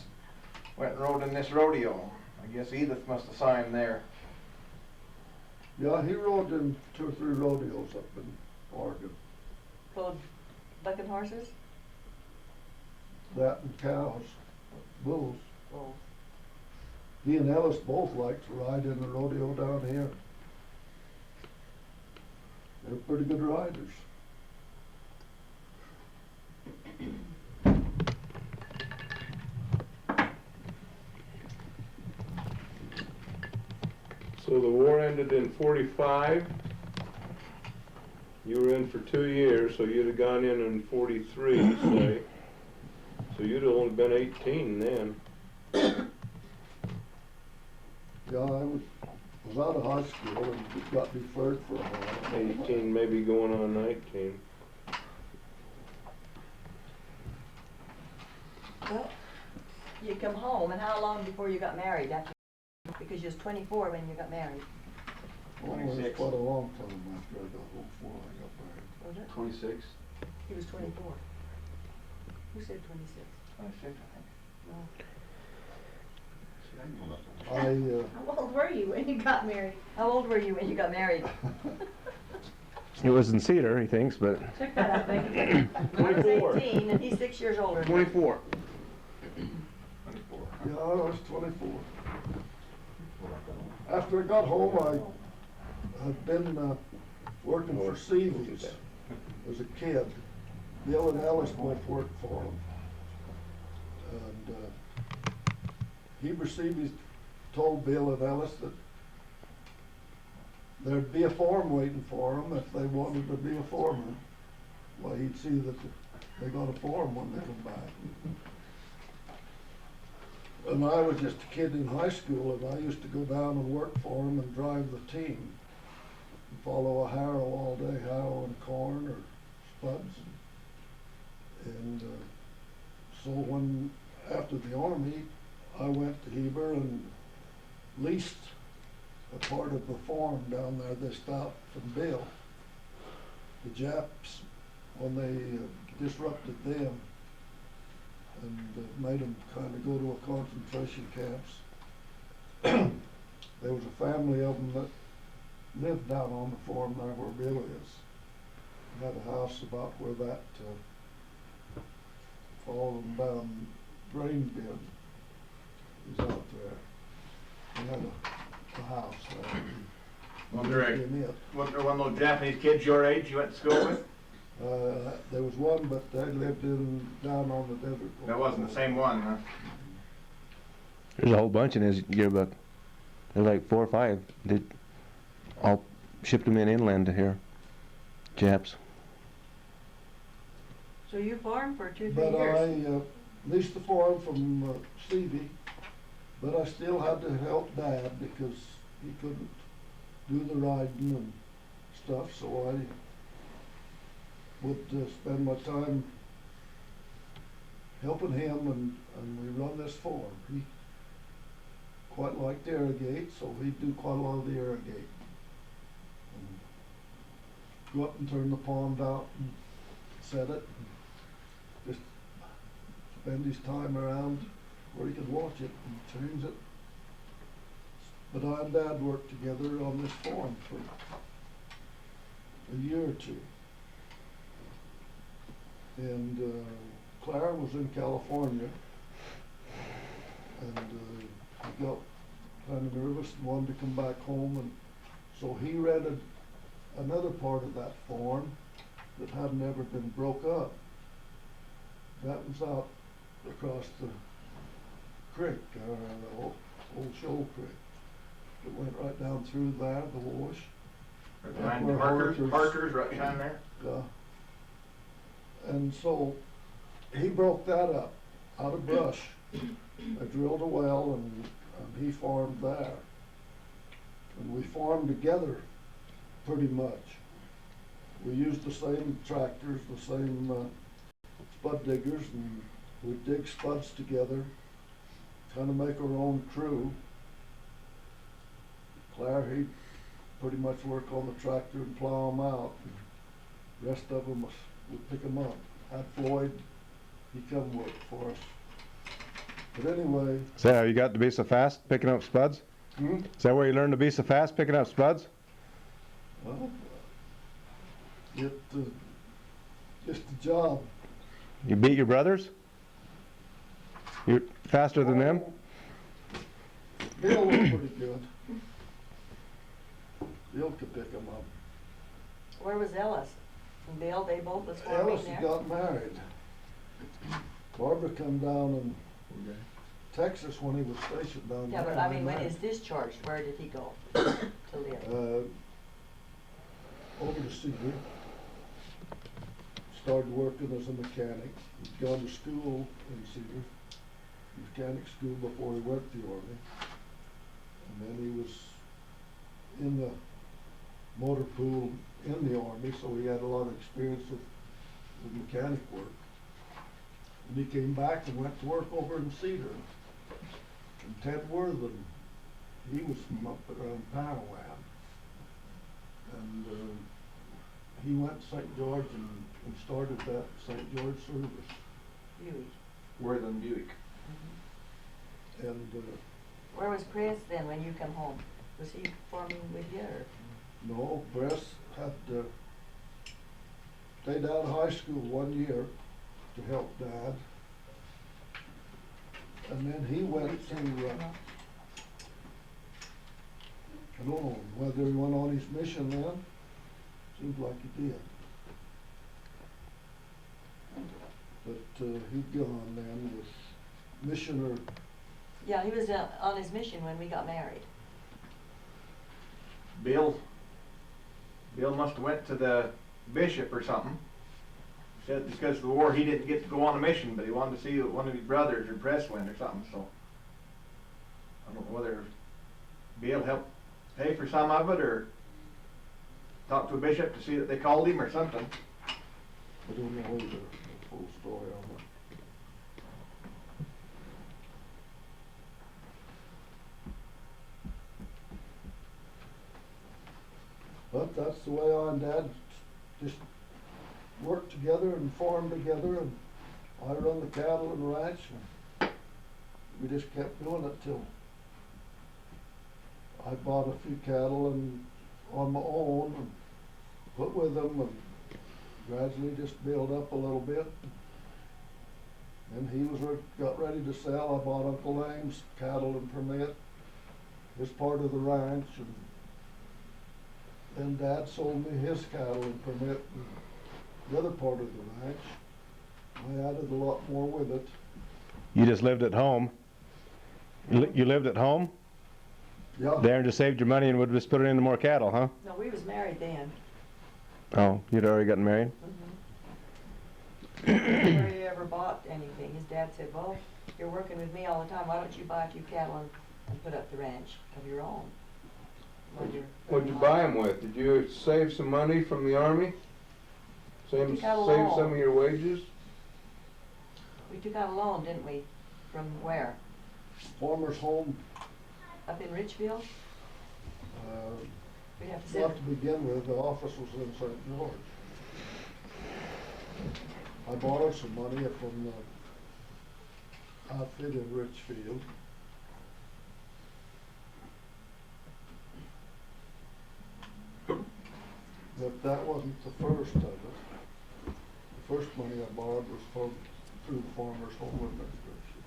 Went and rode in this rodeo. I guess Edith must have saw him there. Yeah, he rode in 2 or 3 rodeos up in Oregon. Pulled bucking horses? That and cows, bulls. Oh. He and Ellis both liked to ride in the rodeo down here. They're pretty good riders. So the war ended in 45. You were in for 2 years, so you'd have gone in 43, say. So you'd have only been 18 then. Yeah, I was out of high school and got deferred for a while. 18, maybe going on 19. Well, you come home, and how long before you got married after? Because you was 24 when you got married. Oh, it was quite a long time after I got home before I got married. Was it? 26? He was 24. Who said 26? 26, I I, How old were you when you got married? How old were you when you got married? It was in Cedar, he thinks, but Check that out, Becky. I was 24. 18, and he's 6 years older. 24. yeah, I was 24. After I got home, I had been working for Seavies as a kid. Bill and Alice both worked for him. And Heber Seavies told Bill and Alice that there'd be a farm waiting for them if they wanted to be a foreman. Well, he'd see that they got a farm when they come back. And I was just a kid in high school, and I used to go down and work for them and drive the team. And follow a harrow all day, harrowing corn or spuds. And so when, after the Army, I went to Heber and leased a part of the farm down there they stopped from Bill. The Japs, when they disrupted them and made them kind of go to a concentration camps, there was a family of them that lived down on the farm there where Bill is. They had a house about where that fallen down grain bin is out there. They had a house there. wonder, In it. wonder one of those Japanese kids your age you went to school with? There was one, but they lived down on the desert. That wasn't the same one, huh? there's a whole bunch in his yearbook. There's like 4 or 5. They all shipped them in inland to here. Japs. So you farmed for 2 or 3 But years? I leased the farm from Stevie, but I still had to help Dad because he couldn't do the riding and stuff, so I would spend my time helping him, and we run this farm. He quite liked to irrigate, so he'd do quite a lot of the irrigating. And go up and turn the pond out and set it, and just spend his time around where he could watch it and change it. But I and Dad worked together on this farm for a year or 2. And Claire was in California, and he got kind of nervous and wanted to come back home, and so he rented another part of that farm that hadn't ever been broke up. That was out across the creek, the old Shoal Creek. that went right down through there, the wash. Behind Where Harker's right down there. Yeah. And so he broke that up out of brush. I drilled a well and he farmed there. And we farmed together pretty much. We used the same tractors, the same spud diggers, and we'd dig spuds together, kind of make our own crew. Claire, he'd pretty much work on the tractor and plow them out. The rest of them would pick them up. Had Floyd, he'd come work for us. But anyway. Is that how you got to be so fast picking up spuds? Hmm? Is that where you learned to be so fast picking up spuds? Well, just a job. You beat your brothers? You're faster than them? Bill was pretty good. Bill could pick them up. Where was Ellis? And Bill, they both was farming Ellis there? got married. Barbara come down in Texas when he was stationed down Yeah, there. but I mean, when he's discharged, where did he go to live? Over to Cedar. Started working as a mechanic. He'd gone to school in Cedar, mechanic school before he went to the Army. And then he was in the motor pool in the Army, so he had a lot of experience with mechanic work. And he came back and went to work over in Cedar. And Ted Worthen, he was from up around Powhatan. And he went to St. George and started that St. George service. Buick. Worthen Buick. And Where was Chris then when you come home? Was he farming with you or? no, Bress had stayed out of high school 1 year to help Dad. And then he went to, I don't know whether he went on his mission then. Seems like he did. But he'd gone then with missioner. Yeah, he was on his mission when we got married. Bill must have went to the bishop or something. Said because of the war he didn't get to go on a mission, but he wanted to see one of his brothers or Press went or something, so. I don't know whether Bill helped pay for some of it or talk to a bishop to see that they called him or something. I don't know either, the full story on it. But that's the way I and Dad just worked together and farmed together, and I run the cattle and ranch, and we just kept doing it till I bought a few cattle and on my own and put with them and gradually just build up a little bit. And he was got ready to sell. I bought Uncle Lane's cattle and permit, his part of the ranch, and then Dad sold me his cattle and permit and the other part of the ranch. I added a lot more with it. You just lived at home? You lived at home? Yeah. There and just saved your money and would just put it into more cattle, huh? No, we was married then. Oh, you'd already gotten married? Before he ever bought anything, his dad said, well, you're working with me all the time, why don't you buy a few cattle and put up the ranch of your own? What'd you buy them with? Did you save some money from the Army? Save took out a some loan. of your wages? We took out a loan, didn't we? From where? Farmer's Home, Up in Richfield? We'd have to sit. not to begin with, the office was in St. George. I borrowed some money from the outfit in Richfield. But that wasn't the first of it. The first money I borrowed was through the Farmer's Home Administration.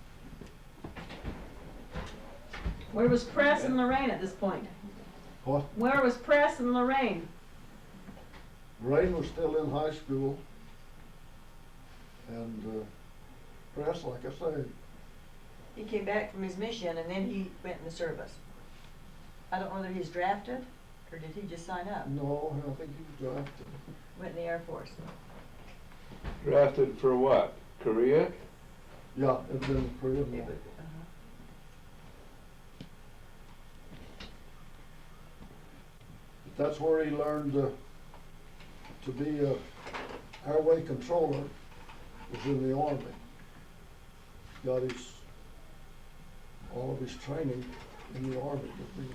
Where was Press and Lorraine at this point? What? Where was Press and Lorraine? Rain was still in high school. And Press, like I say, He came back from his mission and then he went in the service. I don't know whether he's drafted, or did he just sign up? No, I think he was drafted. Went in the Air Force. Drafted for what? Korea? Yeah, it's in Korea. That's where he learned to be a airway controller, was in the Army. Got all of his training in the Army to be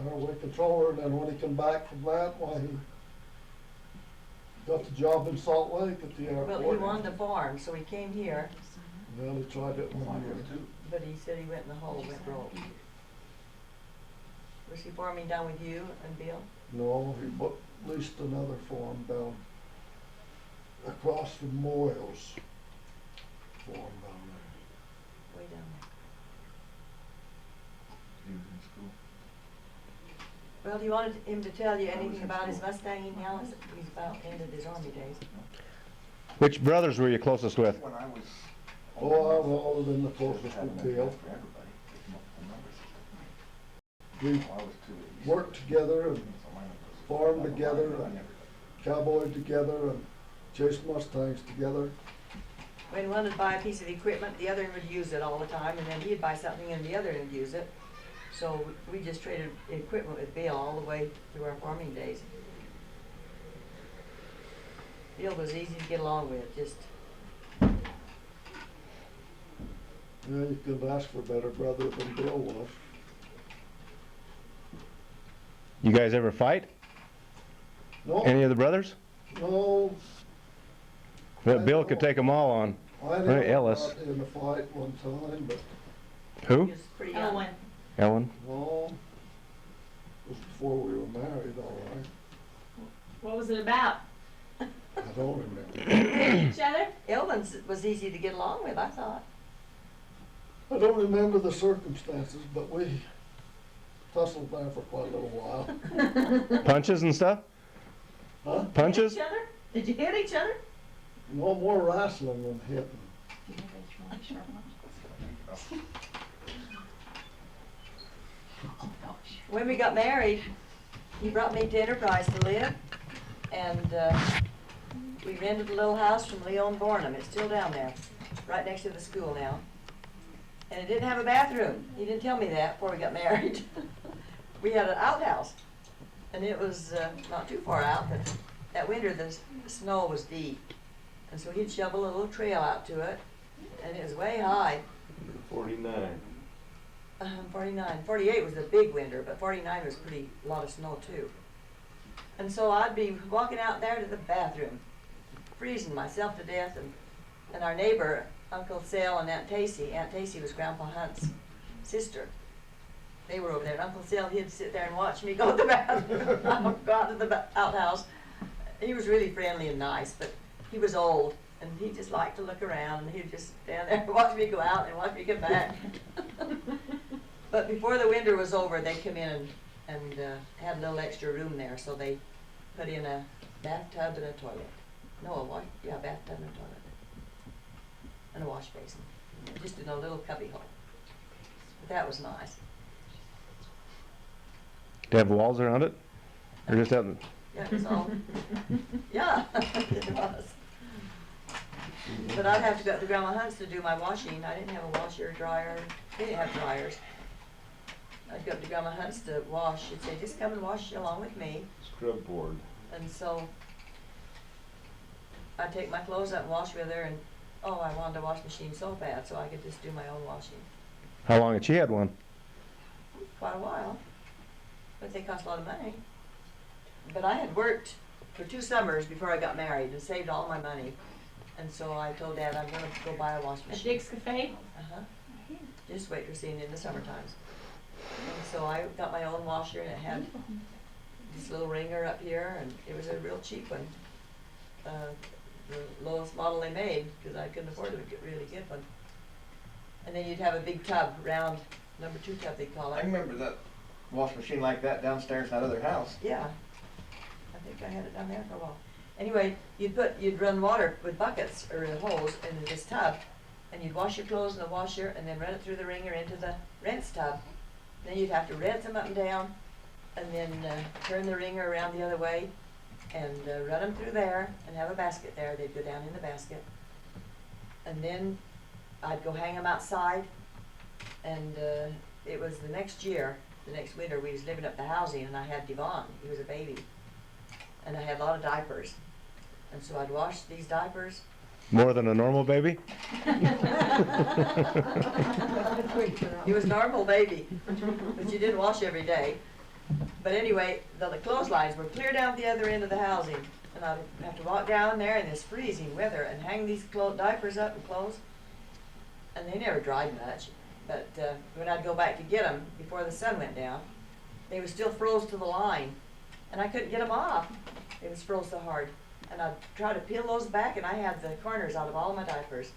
airway controller, and then when he came back from that, why, he got the job in Salt Lake at the airport. Well, he wanted to farm, so he came here, Well, he tried it 1 year. but he said he went in the hole, went broke. Was he farming down with you and Bill? No, he leased another farm down across from Moyles. Farm down there. Way down there. Well, do you want him to tell you anything about his Mustang now? He's about ended his Army days. Which brothers were you closest with? When I was. Oh, I've always been the closest with Bill. We worked together and farmed together and cowboyed together and chased Mustangs together. When one would buy a piece of equipment, the other would use it all the time, and then he'd buy something and the other would use it. So we just traded equipment with Bill all the way through our farming days. Bill was easy to get along with, just. Yeah, you couldn't ask for a better brother than Bill was. You guys ever fight? No, Any of the brothers? no, Well, Bill could take them all on. I Hey, never Ellis. got in a fight one time, but He Who? was pretty young. Owen. Ellen? no, it was before we were married, all right. What was it about? I don't remember. Each other? Elvin was easy to get along with, I thought. I don't remember the circumstances, but we tussled there for quite a little while. Punches and stuff? Huh? Punches? Each other? Did you hit each other? No more wrestling than hitting. When we got married, he brought me to Enterprise to live, and we rented a little house from Leon Bornham. It's still down there, right next to the school now. And it didn't have a bathroom. He didn't tell me that before we got married. We had an outhouse, and it was not too far out, but that winter the snow was deep. And so he'd shovel a little trail out to it, and it was way high. 49. 49. 48 was a big winter, but 49 was a lot of snow too. And so I'd be walking out there to the bathroom, freezing myself to death, and our neighbor, Uncle Sal and Aunt Tacey was Grandpa Hunt's sister. They were over there, and Uncle Sal, he'd sit there and watch me go to the bathroom, go out to the outhouse. He was really friendly and nice, but he was old, and he just liked to look around, and he'd just stand there and watch me go out and watch me get back. But before the winter was over, they come in and had a little extra room there, so they put in a bathtub and a toilet. No, bathtub and a toilet. And a wash basin. Just in a little cubby hole. But that was nice. Do you have walls around it? Or just out in... Yeah, it was all, yeah, it was. But I'd have to go to Grandma Hunt's to do my washing. I didn't have a washer or dryer. They didn't have dryers. I'd go up to Grandma Hunt's to wash. She'd say, just come and wash along with me. Scrub board. And so I'd take my clothes out and wash with her, and oh, I wanted a wash machine so bad, so I could just do my own washing. How long had she had one? Quite a while. But they cost a lot of money. But I had worked for 2 summers before I got married and saved all my money. And so I told Dad I'm going to go buy a wash A machine. Dick's Cafe? Uh-huh. Just wait for seeing it in the summer times. And so I got my own washer, and it had this little wringer up here, and it was a real cheap one. The lowest model they made, because I couldn't afford to really get one. And then you'd have a big tub, round, number 2 tub they call I it. remember that wash machine like that downstairs in that other house. Yeah. I think I had it down there for a while. Anyway, you'd run water with buckets or a hose in this tub, and you'd wash your clothes in the washer and then run it through the wringer into the rinse tub. Then you'd have to rinse them up and down, and then turn the wringer around the other way, and run them through there, and have a basket there. They'd go down in the basket. And then I'd go hang them outside, and it was the next year, the next winter, we was living up the housing, and I had Devon. He was a baby. And I had a lot of diapers. And so I'd wash these diapers. More than a normal baby? He was a normal baby, but you didn't wash every day. But anyway, the clotheslines were clear down the other end of the housing, and I'd have to walk down there in this freezing weather and hang these diapers up and clothes. And they never dried much, but when I'd go back to get them before the sun went down, they were still froze to the line, and I couldn't get them off. It was froze so hard. And I'd try to peel those back, and I had the corners out of all my diapers.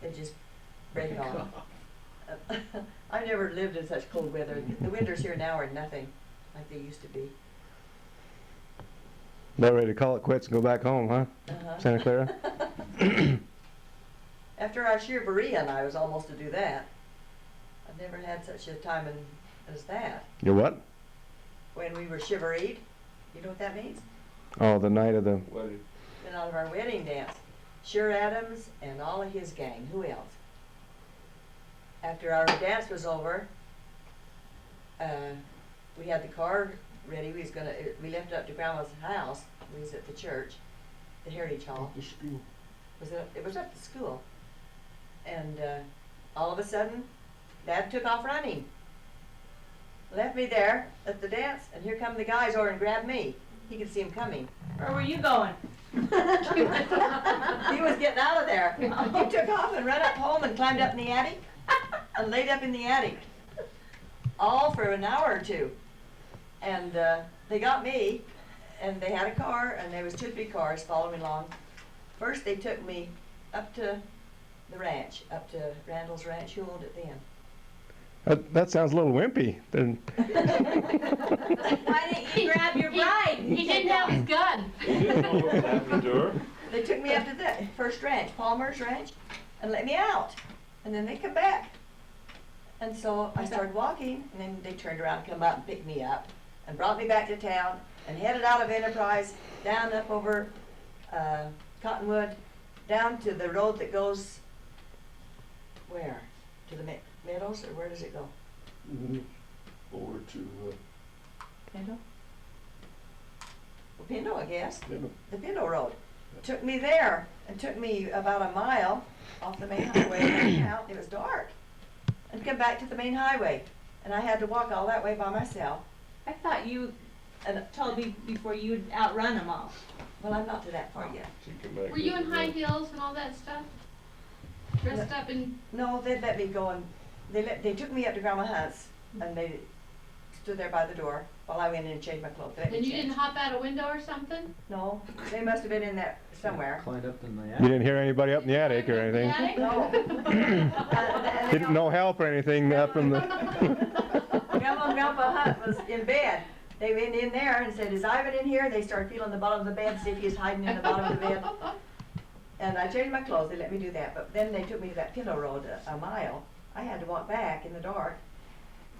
They'd just break off. I've never lived in such cold weather. The winters here now are nothing like they used to be. About ready to call it quits and go back home, huh? Santa Clara? After our Shiverean, I was almost to do that. I've never had such a time as that. Your what? When we were shiveried, you know what that means? Oh, the night of the... Wedding. And out of our wedding dance, Sure Adams and all of his gang. Who else? After our dance was over, we had the car ready. We left it up to Grandma's house. We was at the church, the Heritage Hall. The school. It was at the school. And all of a sudden, Dad took off running. Left me there at the dance, and here come the guys over and grabbed me. He could see him coming. Where were you going? He was getting out of there. He took off and ran up home and climbed up in the attic and laid up in the attic. All for an hour or two. And they got me, and they had a car, and there was 2 big cars following along. First, they took me up to the ranch, up to Randall's ranch, who owned it then. That sounds a little wimpy. Why didn't you grab your bride? He didn't have his gun. You didn't know what happened to her? They took me up to the first ranch, Palmer's ranch, and let me out. And then they come back. And so I started walking, and then they turned around and come up and picked me up and brought me back to town and headed out of Enterprise, down up over Cottonwood, down to the road that goes where? To the Meadows, or where does it go? Over to, Kendall? Well, Pindo, I guess. Pindo. The Pindo Road. Took me there and took me about a mile off the main highway and out. It was dark. And come back to the main highway. And I had to walk all that way by myself. I thought you told me before you'd outrun them all. Well, I'm not to that far yet. She come back Were you in with high the- heels and all that stuff? Dressed up in, No, they let me go, and they took me up to Grandma Hunt's, and they stood there by the door while I went in and changed my clothes. They let me and you change. didn't hop out a window or something? No, they must have been in there somewhere. Climbed up in the You attic. didn't hear anybody up in the attic or anything? Attic? No. Didn't no help or anything up from the... Grandma and Grandpa Hunt was in bed. They went in there and said, "Is Ivan in here?" They started feeling the bottom of the bed, see if he was hiding in the bottom of the bed. And I changed my clothes. They let me do that. But then they took me to that Pindo Road, a mile. I had to walk back in the dark.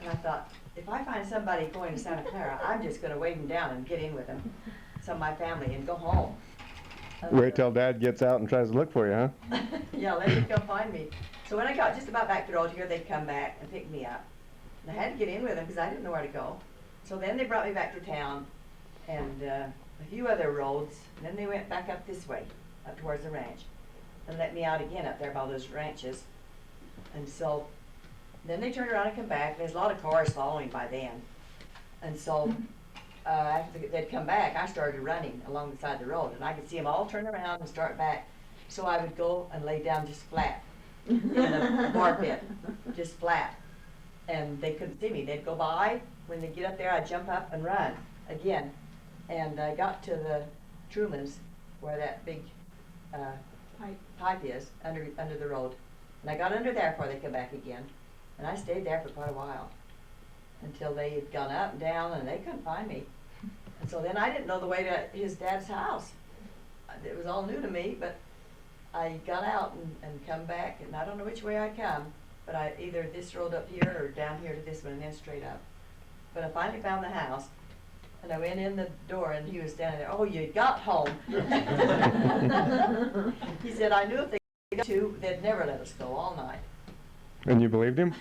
And I thought, if I find somebody going to Santa Clara, I'm just going to wave them down and get in with them, some of my family, and go home. Wait till Dad gets out and tries to look for you, huh? Yeah, let me come find me. So when I got just about back to the road here, they'd come back and pick me up. And I had to get in with them because I didn't know where to go. So then they brought me back to town and a few other roads. And then they went back up this way, up towards the ranch, and let me out again up there by those ranches. And so then they turned around and come back. There's a lot of cars following by then. And so after they'd come back, I started running along the side of the road, and I could see them all turn around and start back. So I would go and lay down just flat in the bar pit, just flat. And they couldn't see me. They'd go by. When they get up there, I'd jump up and run again. And I got to the Truman's, where that big pipe is, under the road. And I got under there before they come back again. And I stayed there for quite a while, until they had gone up and down, and they couldn't find me. And so then I didn't know the way to his dad's house. It was all new to me, but I got out and come back, and I don't know which way I come, but I either this road up here or down here to this one and then straight up. But I finally found the house, and I went in the door and he was standing there, "Oh, you got home." He said, "I knew if they got to, they'd never let us go all night." And you believed him?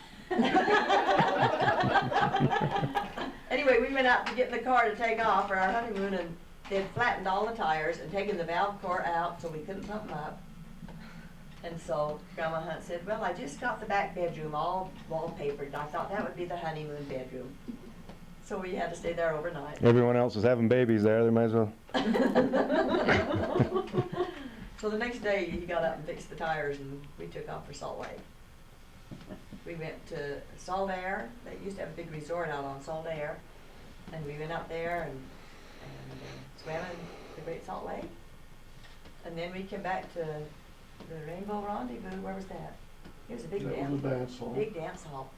Anyway, we went out to get in the car to take off for our honeymoon, and they'd flattened all the tires and taken the valve core out so we couldn't pump them up. And so Grandma Hunt said, "Well, I just got the back bedroom all wallpapered. I thought that would be the honeymoon bedroom." So we had to stay there overnight. Everyone else was having babies there, they might as well. So the next day, he got up and fixed the tires, and we took off for Salt Lake. We went to Salt Air. They used to have a big resort out on Salt Air, and we went out there and swam in the Great Salt Lake. And then we came back to the Rainbow Rendezvous. Where was that? It was a big That dance. was a dance hall. Big dance hall.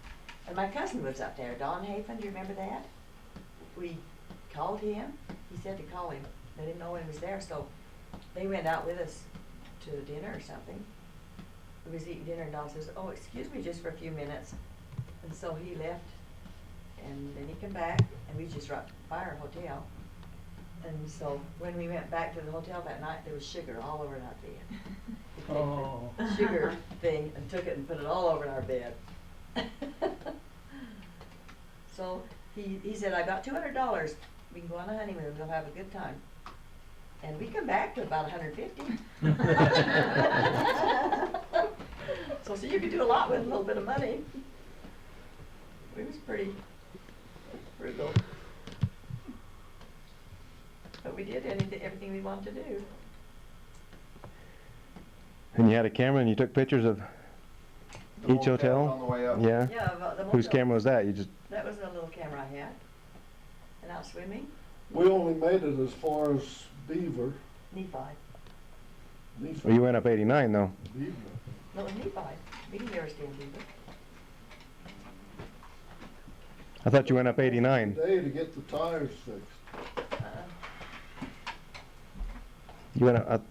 And my cousin was up there, Don Hafen. Do you remember that? We called him. He said to call him. They didn't know when he was there, so they went out with us to dinner or something. We was eating dinner, and Don says, "Oh, excuse me just for a few minutes." And so he left, and then he came back, and we just right by our hotel. And so when we went back to the hotel that night, there was sugar all over our bed. We took the sugar thing and took it and put it all over our bed. So he said, "I got $200. We can go on a honeymoon. We'll have a good time." And we come back to about 150. So see, you could do a lot with a little bit of money. It was pretty frugal. But we did everything we wanted to do. And you had a camera and you took pictures of The each motels hotel? on the way up. Yeah? Yeah, the Whose motel. camera was that? You just, That was a little camera I had. And out swimming, We only made it as far as Beaver. Nephi. well, you went up 89 though. Beaver. No, it was Nephi. We didn't ever stay in Beaver. I thought you went up 89. Day to get the tires fixed. You went up,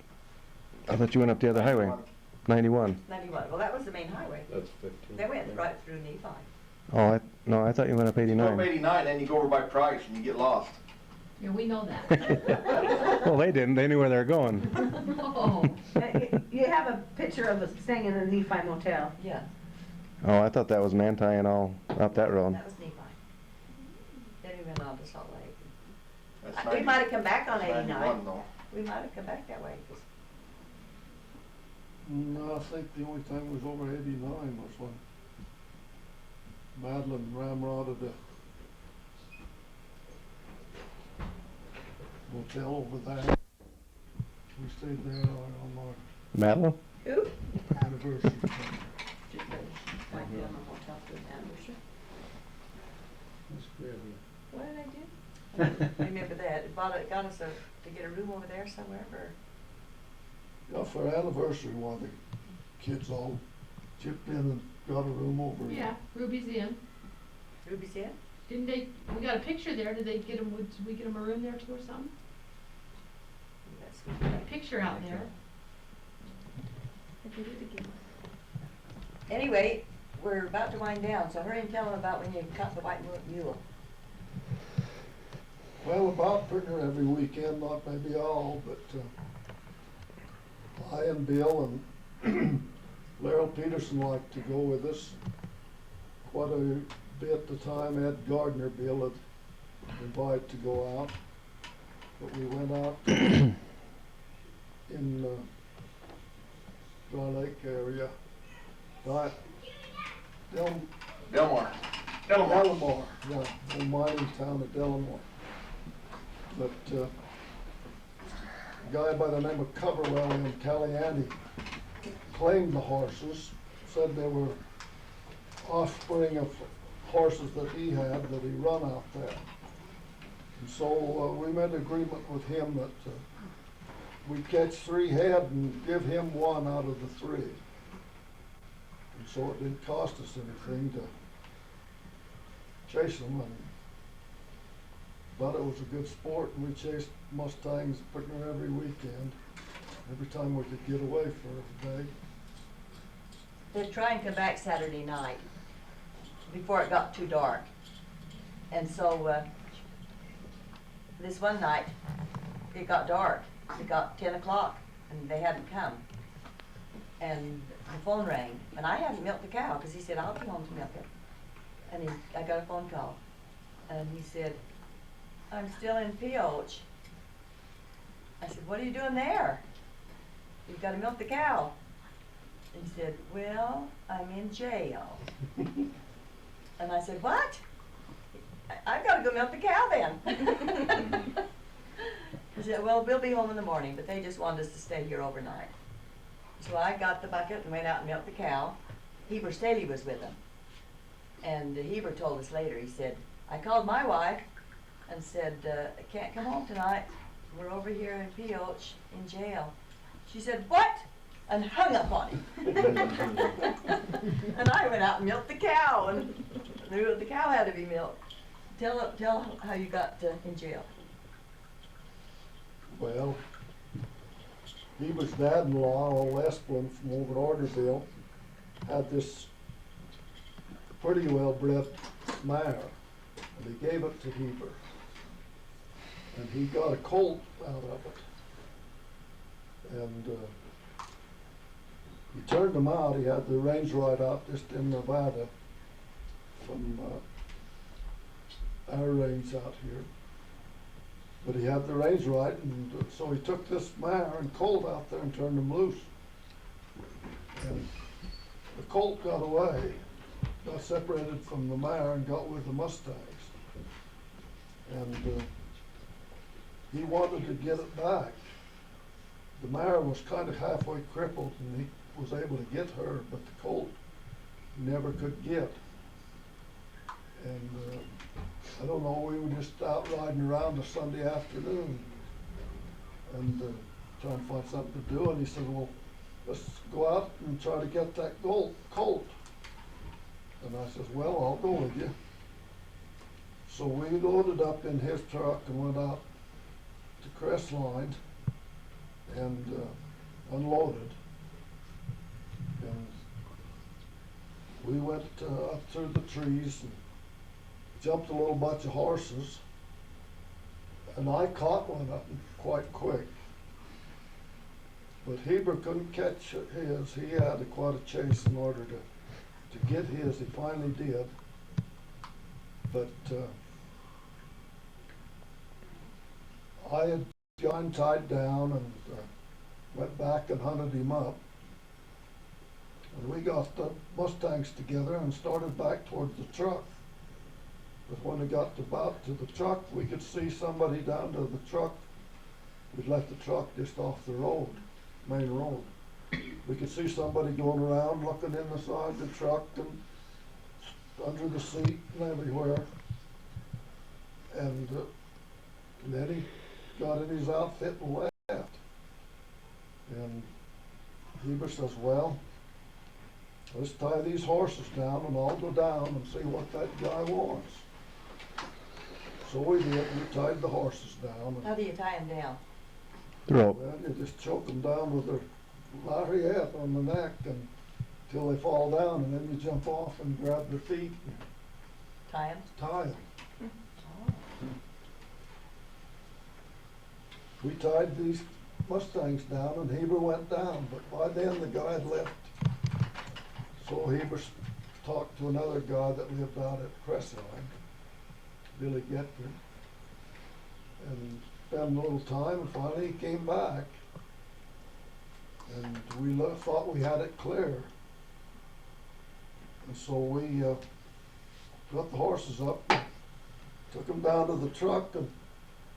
I thought you went up the other highway. 91. 91. Well, that was the main highway. That's 15. They went right through Nephi. Oh, no, I thought you went up You go up 89. 89, then you go over by Price and you get lost. Yeah, we know that. Well, they didn't. They knew where they were going. Oh, You have a picture of us staying in the Nephi Motel. Yeah, Oh, I thought that was Manti and all up that road. that was Nephi. Then we went on to Salt Lake. That's We might have come back on 91 89. though. We might have come back that way. 'Cause No, I think the only time was over 89 was when Madeline ramrodded a motel over there. We stayed there on our Madeline? Who? anniversary. Might be on the hotel through an anniversary. What did I do? I remember that. It got us to get a room over there somewhere for. Yeah, for our anniversary, one of the kids all chipped in and got a room over. yeah, Ruby's in. Ruby's in? Didn't they, we got a picture there, did they get them, did we get them a room there too or something? That's Got a picture out there. I did it again. Anyway, we're about to wind down, so hurry and tell them about when you caught the white mule. Well, about pretty near every weekend, not maybe all, but I and Bill and Laryl Peterson like to go with us quite a bit at the time. Ed Gardner, Bill had invited to go out, but we went out in Dry Lake area. Delmar. Delamore, yeah, the mining town of Delamore. But a guy by the name of Coverwell in Calianty claimed the horses, said they were offspring of horses that he had that he run out there. And so we made an agreement with him that we'd catch 3 head and give him 1 out of the 3. And so it didn't cost us anything to chase them, but it was a good sport, and we chased Mustangs pretty much every weekend, every time we could get away for a day. they'd try and come back Saturday night before it got too dark. And so, this one night, it got dark. It got 10 o'clock and they hadn't come. And the phone rang, and I hadn't milked the cow because he said, I'll be home to milk it. And I got a phone call, and he said, I'm still in Pioche. I said, what are you doing there? You've got to milk the cow. And he said, well, I'm in jail. And I said, what? I've got to go milk the cow then. He said, well, we'll be home in the morning, but they just wanted us to stay here overnight. So I got the bucket and went out and milked the cow. Heber Staley was with him. And Heber told us later, he said, I called my wife and said, I can't come home tonight. We're over here in Pioche in jail. She said, what? And hung up on him. And I went out and milked the cow, and the cow had to be milked. Tell how you got in jail. Well, Heber's dad-in-law, old Esplin from over at Orderville, had this pretty well-bred mare, and he gave it to Heber. And he got a colt out of it. And he turned him out. He had the range right out just in Nevada from our range out here. But he had the range right, and so he took this mare and colt out there and turned him loose. And the colt got away, got separated from the mare and got with the Mustangs. And he wanted to get it back. The mare was kind of halfway crippled, and he was able to get her, but the colt he never could get. And I don't know, we were just out riding around a Sunday afternoon and trying to find something to do, and he said, well, let's go out and try to get that colt. And I said, well, I'll go with you. So we loaded up in his truck and went out to Crestline and unloaded. And we went up through the trees and jumped a little bunch of horses, and I caught one of them quite quick. But Heber couldn't catch his. He had quite a chase in order to get his. He finally did. But I had got him tied down and went back and hunted him up. And we got the Mustangs together and started back towards the truck. But when we got about to the truck, we could see somebody down to the truck. We'd left the truck just off the road, main road. We could see somebody going around looking in the side of the truck and under the seat and everywhere. And then he got in his outfit and left. And Heber says, well, let's tie these horses down and I'll go down and see what that guy wants. So we did. We tied the horses down. How do you tie them down? Rope. Well, you just choke them down with their lariat on the neck until they fall down, and then you jump off and grab their feet and Tie them? tie them. Oh. We tied these Mustangs down, and Heber went down, but by then the guy had left. So Heber talked to another guy that lived out at Crestline, Billy Getman, and spent a little time, and finally he came back. And we thought we had it clear. And so we got the horses up, took them down to the truck, and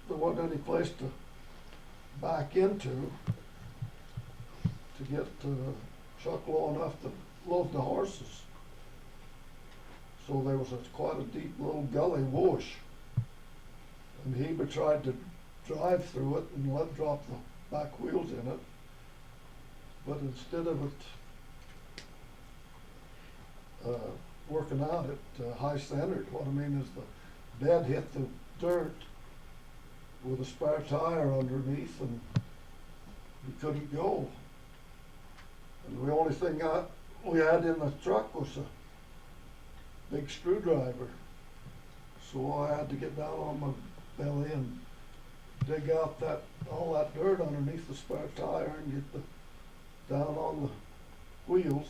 there wasn't any place to back into to get the truck low enough to load the horses. So there was quite a deep little gully whoosh. And Heber tried to drive through it and let drop the back wheels in it. But instead of it working out at high centered, what I mean is the bed hit the dirt with a spare tire underneath, and we couldn't go. And the only thing we had in the truck was a big screwdriver. So I had to get down on my belly and dig out all that dirt underneath the spare tire and get down on the wheels.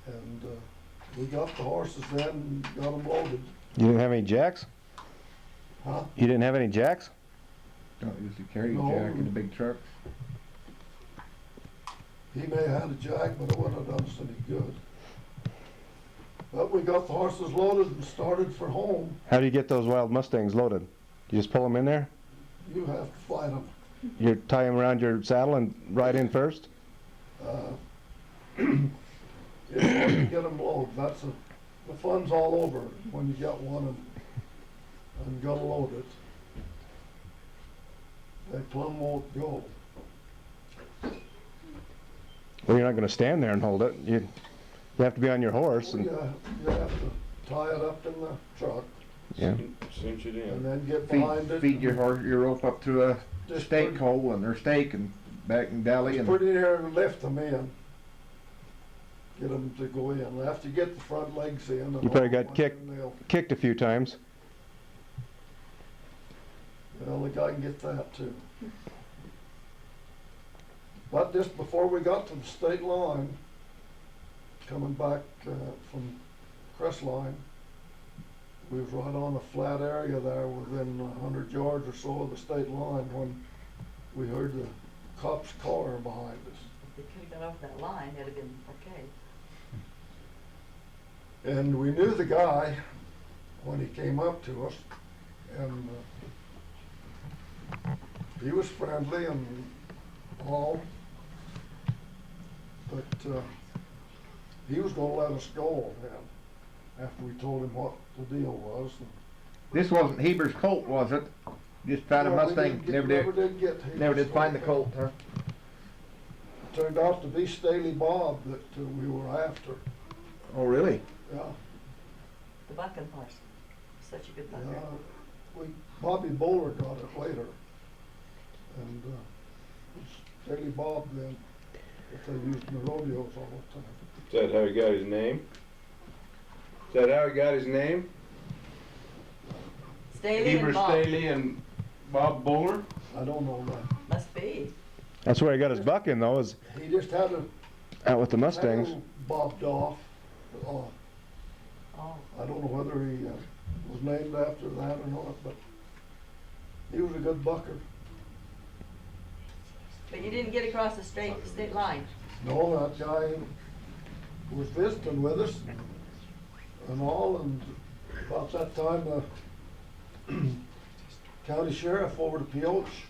And we got the horses then and got them loaded. You didn't have any jacks? Huh? You didn't have any jacks? Don't usually carry a No. jack in a big truck. He may have had a jack, but it wouldn't have done us any good. But we got the horses loaded and started for home. How do you get those wild Mustangs loaded? You just pull them in there? You have to fight them. You tie them around your saddle and ride in first? It's hard to get them loaded. The fun's all over when you get one and gotta load it. They plumb won't go. Well, you're not gonna stand there and hold it. You have to be on your horse and, You have to tie it up in the truck yeah. Cinch it and in. then get behind it. Feed your horse, your rope up to a Just stake pretty- hole and their stake and back and dally It's and. pretty near to lift them in. Get them to go in. After you get the front legs in. and You probably all got that, kicked. then they'll- Kicked a few times. Well, the guy can get that too. But just before we got to the state line, coming back from Crestline, we was right on a flat area there within 100 yards or so of the state line when we heard the cop's car behind us. If they could have got off that line, that'd have been okay. And we knew the guy when he came up to us, and he was friendly and all, but he was gonna let us go then, after we told him what the deal was. This wasn't Heber's colt, was it? Just found a No, we Mustang, didn't get- never did, get his never did find the colt. colt, huh? Turned out to be Staley Bob that we were after, Oh, really? yeah. The bucking horse, such a good bucker. Bobby Bowler got it later, and it was Staley Bob then, that they used in the rodeos all the time. Is that how he got his name? Is that how he got his name? Staley Heber and Bob, Staley and Bob Bowler? I don't know that. must be. That's where he got his buck in though, is He just had out with the Mustangs. bobbed off. Oh, I don't know whether he was named after that or not, but he was a good bucker. but you didn't get across the state line. No, that guy was visiting with us and all, and about that time, the county sheriff over to Pioche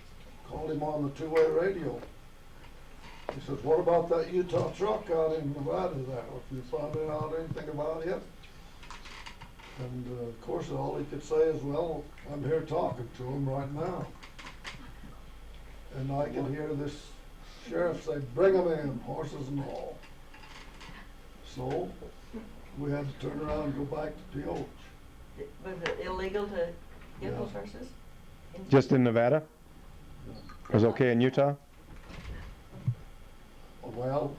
called him on the two-way radio. He says, "What about that Utah truck out in Nevada there? If you found out anything about it?" And of course, all he could say is, "Well, I'm here talking to him right now." And I could hear this sheriff say, "Bring them in, horses and all." So we had to turn around and go back to Pioche. Was it illegal to get Yeah. those horses? Just in Nevada? It was okay in Utah? Well,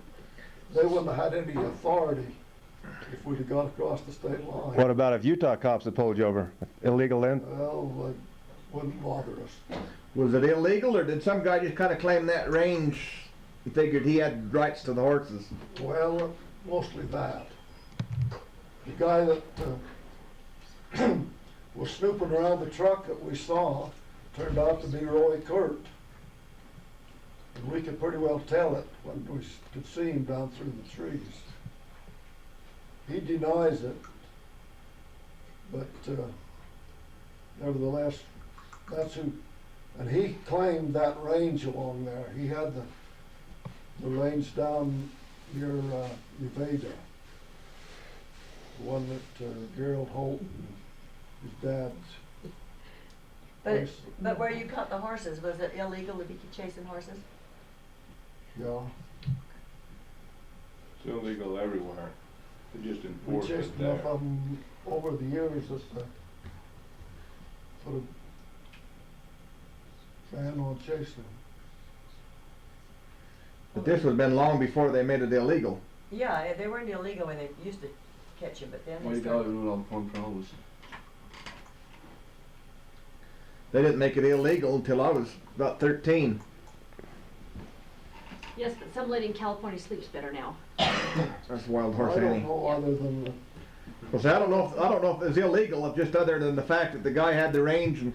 they wouldn't have had any authority if we'd have got across the state line. What about if Utah cops had pulled you over? Illegal then? Well, it wouldn't bother us. Was it illegal, or did some guy just kinda claim that range? He figured he had rights to the horses. Well, mostly that. The guy that was snooping around the truck that we saw turned out to be Roy Kurt. And we could pretty well tell it when we could see him down through the trees. He denies it, but nevertheless, that's who, and he claimed that range along there. He had the range down near Nevada, the one that Gerald Holt and his dad's. But where you caught the horses, was it illegal to be chasing horses? Yeah, It's illegal everywhere. They just we enforce chased it enough there. of them over the years as to put a ban on chasing them. But this would have been long before they made it illegal. Yeah, they weren't illegal when they used to catch them, but then Why they you gotta started. rule out porn prowls? They didn't make it illegal until I was about 13. Yes, but some lady in California sleeps better now. That's Wild I Horse don't Annie. know other than the Well, see, I don't know if it was illegal, just other than the fact that the guy had the range and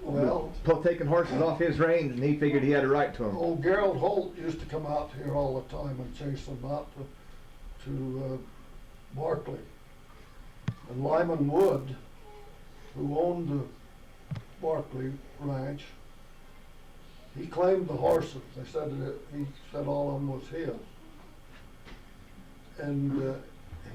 well, taking horses off his range, and he figured he had a right to them. old Gerald Holt used to come out here all the time and chase them out to Barkley. And Lyman Wood, who owned the Barkley Ranch, he claimed the horses. They said that he said all of them was his. And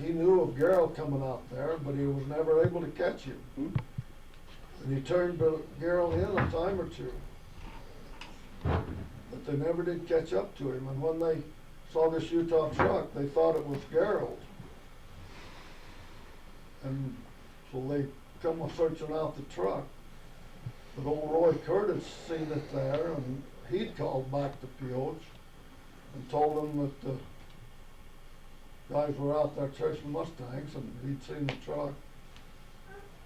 he knew of Gerald coming out there, but he was never able to catch him. And he turned Gerald in a time or two. But they never did catch up to him. And when they saw this Utah truck, they thought it was Gerald. And so they come searching out the truck. But old Roy Curtis seen it there, and he'd called back to Pioche and told them that the guys were out there chasing Mustangs, and he'd seen the truck.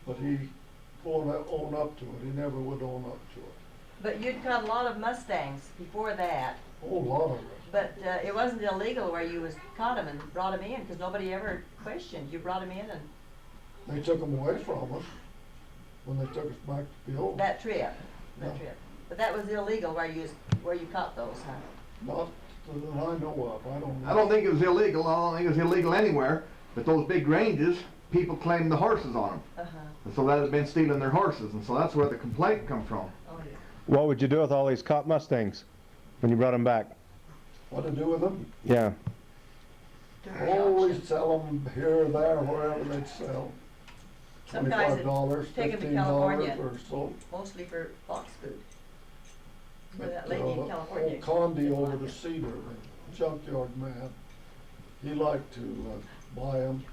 But he won't own up to it. He never would own up to it. But you'd caught a lot of Mustangs before that. A whole lot of it. But it wasn't illegal where you caught them and brought them in, because nobody ever questioned. You brought them in and They took them away from us when they took us back to Pioche. that trip. Yeah. But that was illegal where you caught those, huh? Not that I know of. I don't know. I don't think it was illegal. I don't think it was illegal anywhere. But those big ranges, people claimed the horses on them. Uh-huh. And so that had been stealing their horses, and so that's where the complaint come from. Oh, yeah. What would you do with all these caught Mustangs when you brought them back? What to do with them? Yeah. Oh, we'd sell them here or there, wherever they'd sell. Some guys $25, take 'em to $15 California. or so. Mostly for fox food. For But, that lady in California. Old Condi over the Cedar, the junkyard man, he liked to buy them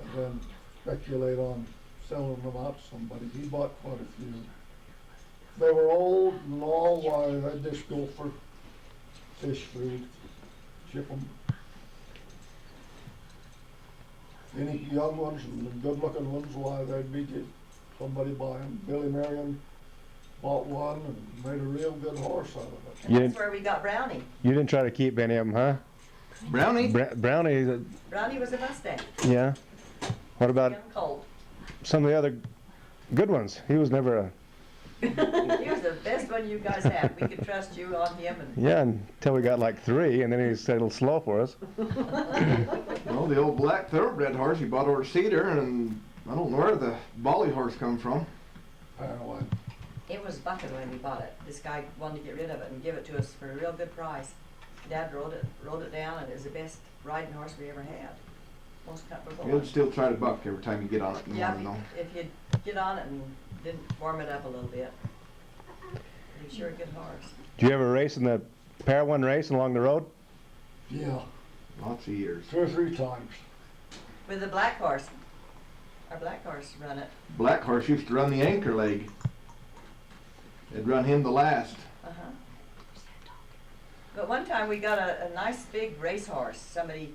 and then speculate on selling them out to somebody. He bought quite a few. They were old and all, why they'd just go for fish food, ship them. Any young ones and the good looking ones, why they'd be somebody buy them. Billy Marion bought one and made a real good horse out of it. And You that's didn't- where we got Brownie. You didn't try to keep any of them, huh? Brownie? Brownie, Brownie was a Mustang. yeah. What about Young colt. some of the other good ones? He was never a, He was the best one you guys had. We could trust you on him and yeah, until we got like 3, and then he was a little slow for us. Well, the old black thoroughbred horse he bought over Cedar, and I don't know where the Bolly horse come from. Apparently. it was bucking when we bought it. This guy wanted to get rid of it and give it to us for a real good price. Dad rode it down, and it was the best riding horse we ever had. Most comfortable. You'd still try to buck every time you get on it in the Yeah, morning, though. if you'd get on it and didn't warm it up a little bit. He's sure a good horse. Did you ever race in the pair one race along the road? Yeah, Lots of years. 2 or 3 times. With the black horse. Our black horse run it. Black horse used to run the anchor leg. They'd run him the last. Uh-huh. But one time we got a nice big racehorse. Somebody,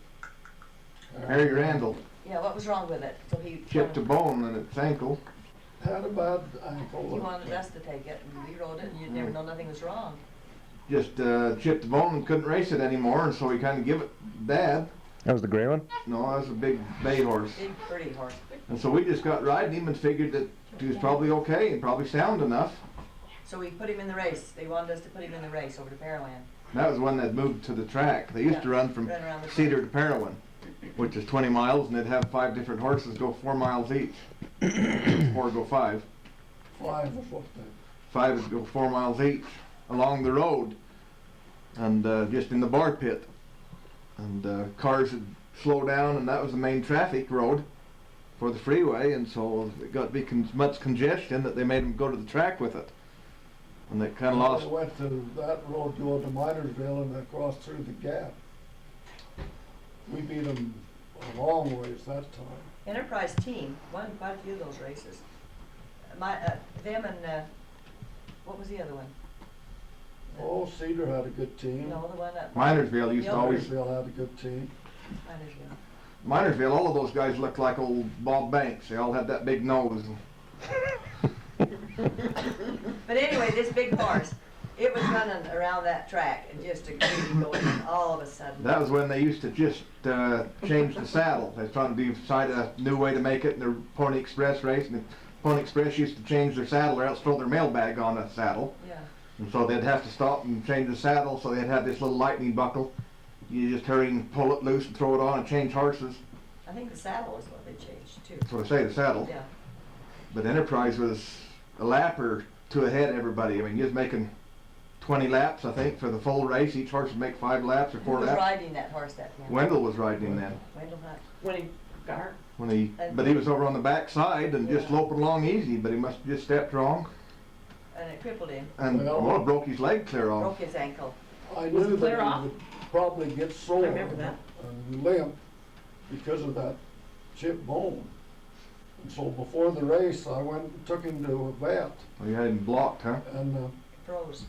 Harry Randall yeah, what was wrong with it? So he chipped a bone in its ankle. Had a bad ankle. He wanted us to take it, and we rode it, and you'd never know nothing was wrong. Just chipped the bone and couldn't race it anymore, and so he kind of give it Dad. That was the gray one? No, that was a big bay horse. Big, pretty horse. And so we just got riding him and figured that he was probably okay and probably sound enough. So we put him in the race. They wanted us to put him in the race over to Parowan. That was one that moved to the track. They used to run from Run around the Cedar to Parowan, which is 20 miles, and they'd have 5 different horses go 4 miles each. 4 go 5. 5 was what they. 5 would go 4 miles each along the road, and just in the bar pit. And cars would slow down, and that was the main traffic road for the freeway, and so it got to be much congestion that they made them go to the track with it. And they kind of lost. They went to that road, go to Minersville, and then crossed through the gap. We beat them a long ways that time. Enterprise team won quite a few of those races. Them and what was the other one? Oh, Cedar had a good team. No, the one up. Minersville used to always, Minersville had a good team. Minersville. Minersville, all of those guys looked like old Bob Banks. They all had that big nose. But anyway, this big horse, it was running around that track and just agreed going all of a sudden. That was when they used to just change the saddle. They was trying to decide a new way to make it in the Pony Express race. And the Pony Express used to change their saddle or else throw their mailbag on a saddle. Yeah. And so they'd have to stop and change the saddle, so they'd have this little lightning buckle. You just hurry and pull it loose and throw it on and change horses. I think the saddle is what they changed too. That's what I say, the saddle. Yeah. But Enterprise was a lap or two ahead of everybody. I mean, you was making 20 laps, I think, for the full race. Each horse would make 5 laps or 4 Who was laps. riding that horse that time? Wendell was riding him then. Wendell Hunt. When he got hurt. But he was over on the back side and just Yeah. loping along easy, but he must have just stepped wrong. And it crippled him. And Well, it broke his leg clear off. Broke his ankle. I Was knew it clear that off? he would probably get sore I remember that. and limp because of that chipped bone. And so before the race, I went and took him to a vet, Well, you had him blocked, huh? and Froze.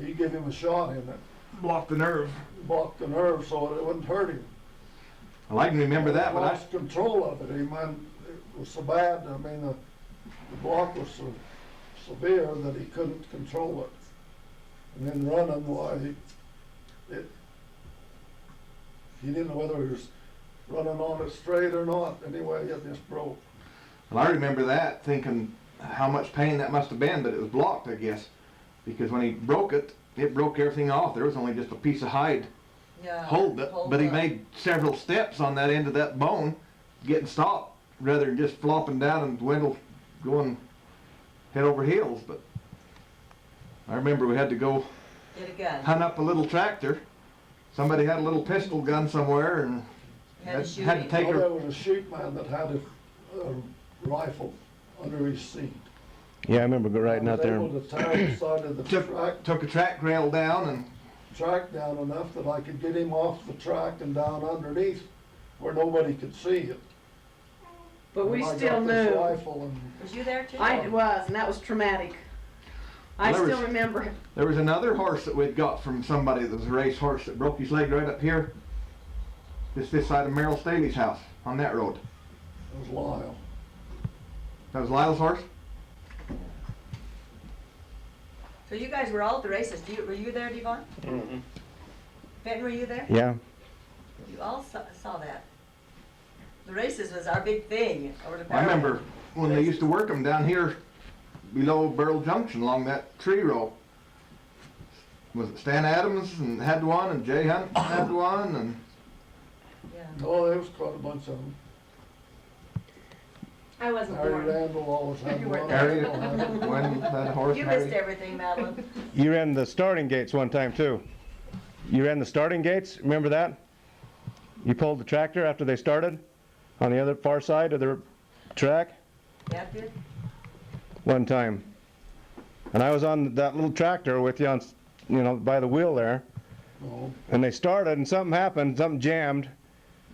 he gave him a shot in it, Blocked the nerve. blocked the nerve so it wouldn't hurt him. Well, I can remember that, He but I, lost control of it. He went, it was so bad. I mean, the block was so severe that he couldn't control it. And then running, why he didn't know whether he was running on it straight or not. Anyway, it just broke. well, I remember that, thinking how much pain that must have been, but it was blocked, I guess. Because when he broke it, it broke everything off. There was only just a piece of hide Yeah. hold it, but he made several steps on that end of that bone, getting stopped, rather than just flopping down and Wendell going head over heels. But I remember we had to go Get a gun. hunt up a little tractor. Somebody had a little pistol gun somewhere and Had to shoot had to him. take Well, her. there was a sheepman that had a rifle under his seat. Yeah, I remember riding out there. I was able to tie the side of the Took a track rail down and track down enough that I could get him off the track and down underneath where nobody could see it. But we And I still got this knew. rifle and Was you there too? I was, and that was traumatic. I Well, there still was- remember. there was another horse that we'd got from somebody that was a race horse that broke his leg right up here, just this side of Merrill Staley's house on that road. it was Lyle. That was Lyle's horse? So you guys were all at the races. Were you there, Devon? Mm-hmm. Benton, were you there? Yeah. You all saw that. The races was our big thing over the I remember when they used to work them down here below Burl Junction along that tree row. Was it Stan Adams and had one, and Jay Hunt had one, and Yeah. Oh, there was quite a bunch of them. I wasn't Harry born. Randall always had You one. weren't Harry, I had one. when that horse You missed Harry. everything, Madeline. You ran the starting gates one time too. You ran the starting gates, remember that? You pulled the tractor after they started on the other far side of the track Dad did? one time. And I was on that little tractor with you on, by the wheel there. No, And they started and something happened, something jammed.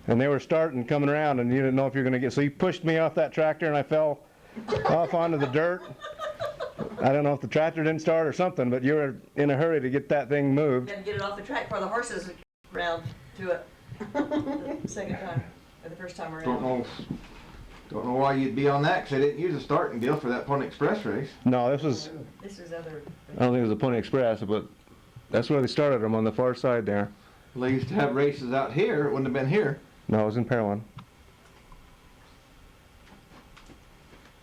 And they were starting, coming around, and you didn't know if you were going to get, so you pushed me off that tractor and I fell off onto the dirt. I don't know if the tractor didn't start or something, but you were in a hurry to get that thing moved. Had to get it off the track before the horses round to it the second time, or the first time around. Don't know why you'd be on that, 'cause they didn't use a starting deal for that Pony Express race. No, this was, This was other. I don't think it was a Pony Express, but that's where they started them, on the far side there. Well, they used to have races out here, it wouldn't have been here. No, it was in Parowan.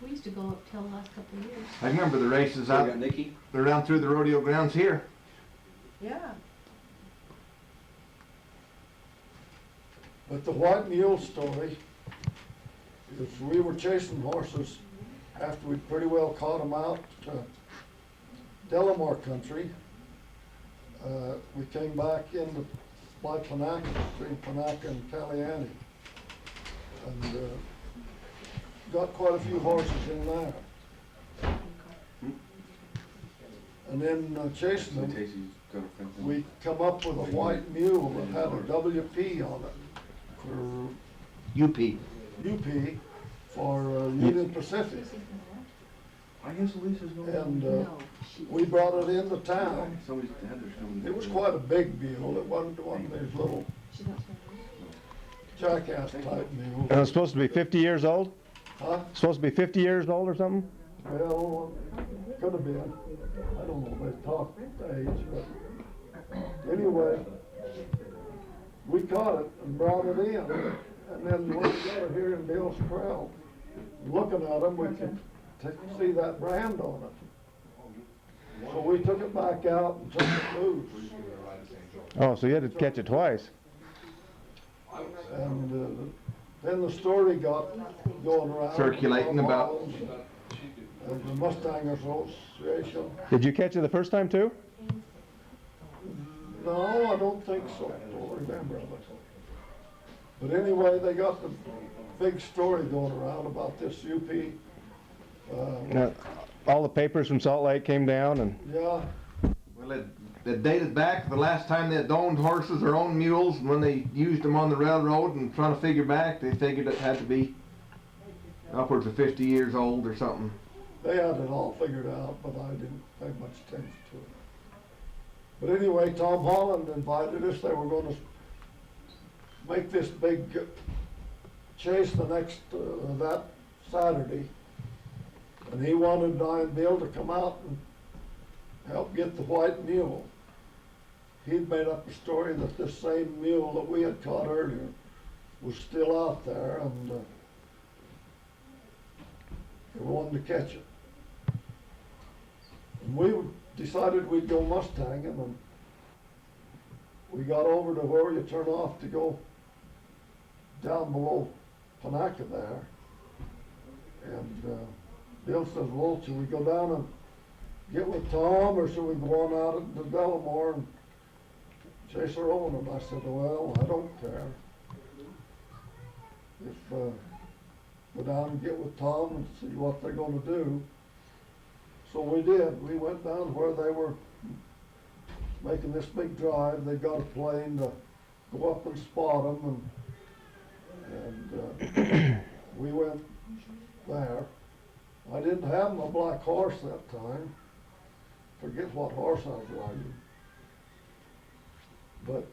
We used to go up till the last couple of years. I remember the races out, Nikki? around through the rodeo grounds here. Yeah. but the white mule story is we were chasing horses after we'd pretty well caught them out to Delamore country. We came back into by Panaca, between Panaca and Caliani, and got quite a few horses in there. And then chasing them, we come up with a white mule that had a WP on it for UP. UP for Union Pacific. and we brought it into town. It was quite a big mule. It wasn't one of these little jackass type mules. And it's supposed to be 50 years old? Huh? Supposed to be 50 years old or something? Well, could have been. I don't know. They talked age, but anyway, we caught it and brought it in, and then when we got it here in Bill's corral, looking at them, we could see that brand on it. So we took it back out and took it loose. Oh, so you had to catch it twice. And then the story got going around. Circulating about. And the Mustang Association. Did you catch it the first time too? No, I don't think so. I don't remember. But anyway, they got the big story going around about this UP. Now, all the papers from Salt Lake came down and... Yeah. Well, it dated back to the last time they had owned horses or owned mules, and when they used them on the railroad and trying to figure back, they figured it had to be upwards of 50 years old or something. They had it all figured out, but I didn't pay much attention to it. But anyway, Tom Holland invited us. They were going to make this big chase the next, that Saturday. And he wanted I and Bill to come out and help get the white mule. He'd made up a story that this same mule that we had caught earlier was still out there, and they wanted to catch it. And we decided we'd go Mustanging, and we got over to where you turn off to go down below Panaca there. And Bill says, well, should we go down and get with Tom, or should we go on out into Delamore and chase our own? And I said, well, I don't care. If go down and get with Tom and see what they're going to do. So we did. We went down where they were making this big drive. They got a plane to go up and spot them, and we went there. I didn't have my black horse that time. Forget what horse I was riding. But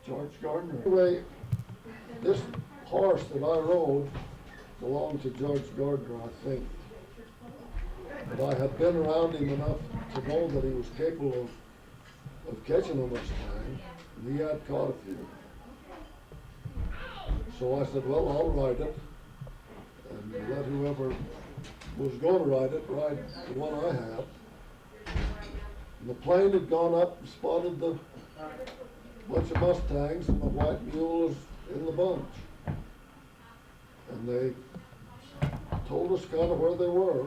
George Gardner. Anyway, this horse that I rode belonged to George Gardner, I think. But I had been around him enough to know that he was capable of catching a Mustang, and he had caught a few. So I said, well, I'll ride it, and let whoever was going to ride it ride the one I had. And the plane had gone up and spotted the bunch of Mustangs, and the white mule was in the bunch. And they told us kind of where they were.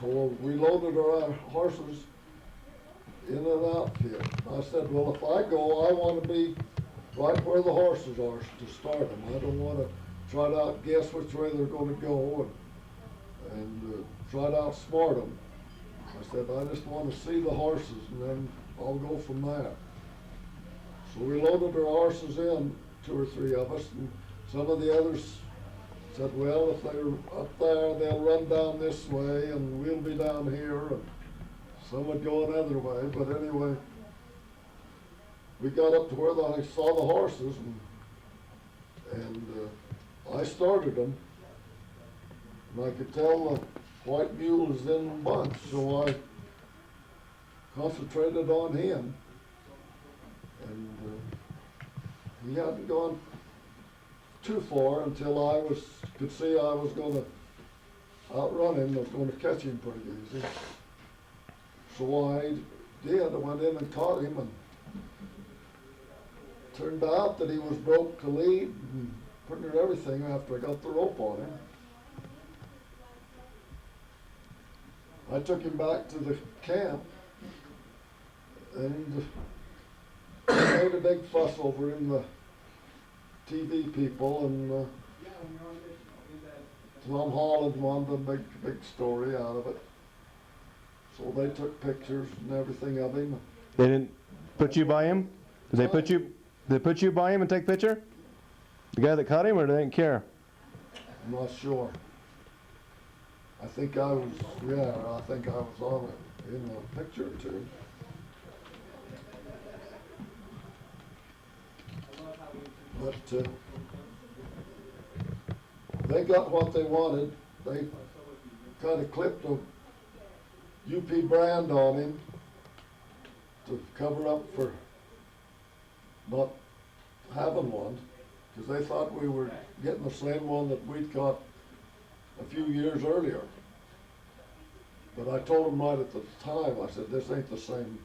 So we loaded our horses in an outfit. I said, well, if I go, I want to be right where the horses are to start them. I don't want to try to outguess which way they're going to go and try to outsmart them. I said, I just want to see the horses, and then I'll go from there. So we loaded our horses in, 2 or 3 of us, and some of the others said, well, if they're up there, they'll run down this way, and we'll be down here, and some would go another way. But anyway, we got up to where I saw the horses, and I started them, and I could tell the white mule was in the bunch, so I concentrated on him, and he hadn't gone too far until I could see I was going to outrun him. I was going to catch him pretty easy. So I did. I went in and caught him, and turned out that he was broke to lead and pretty near everything after I got the rope on him. I took him back to the camp and made a big fuss over him, the TV people, and Tom Holland wanted a big story out of it. So they took pictures and everything of him. They didn't put you by him? Did they put you by him and take a picture? The guy that caught him, or they didn't care? I'm not sure. I think I was, yeah, I think I was on it in a picture or two. But they got what they wanted. They kind of clipped a UP brand on him to cover up for not having one, because they thought we were getting the same one that we'd got a few years earlier. But I told them right at the time, I said, this ain't the same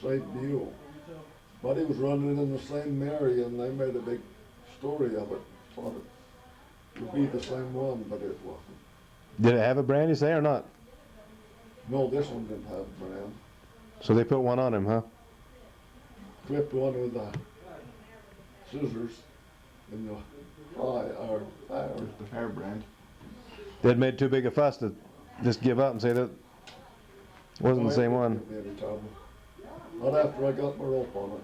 mule. But he was running in the same area, and they made a big story of it. Thought it would be the same one, but it wasn't. Did it have a brand, you say, or not? No, this one didn't have a brand. So they put one on him, huh? Clipped one with scissors in the eye, or The hair brand. They'd made too big a fuss to just give up and say that wasn't the same one. Not after I got my rope on it.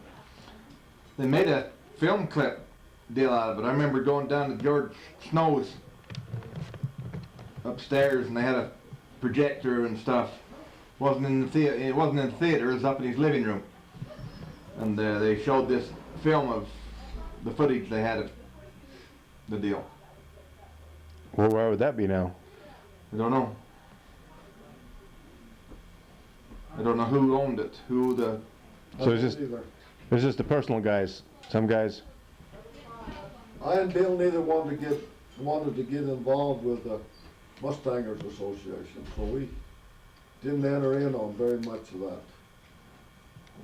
They made a film clip deal out of it. I remember going down to George Snow's upstairs, and they had a projector and stuff. It wasn't in the theater. It was up in his living room, and they showed this film of the footage they had of the deal. Well, where would that be now? I don't know. I don't know who owned it. So it's just the personal guys. Some guys. I and Bill neither wanted to get involved with the Mustangers Association, so we didn't enter in on very much of that.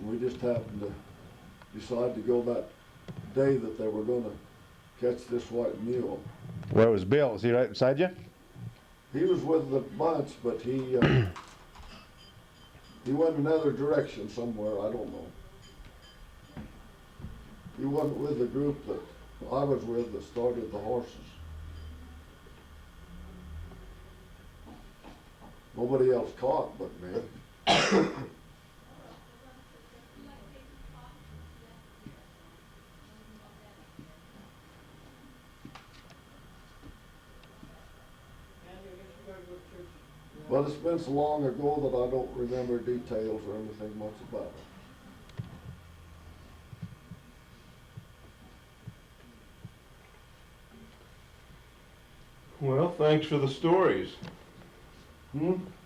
We just happened to decide to go that day that they were going to catch this white mule. Where was Bill? Is he right beside you? He was with the bunch, but he went another direction somewhere, I don't know. He wasn't with the group that I was with that started the horses. Nobody else caught but me. But it's been so long ago that I don't remember details or anything much about it. Well, thanks for the stories.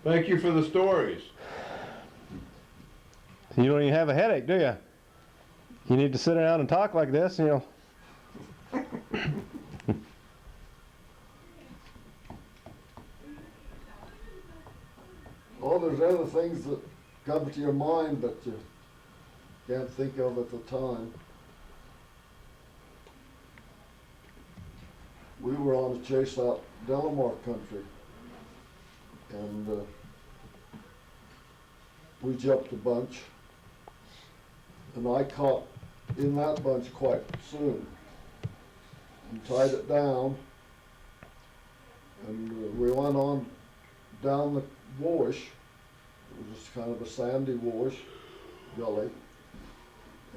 Thank you for the stories. You don't even have a headache, do you? You need to sit around and talk like this, you know. Oh, there's other things that come to your mind that you can't think of at the time. We were on a chase out Delamar country, and we jumped a bunch, and I caught in that bunch quite soon and tied it down, and we went on down the wash. It was just kind of a sandy wash gully,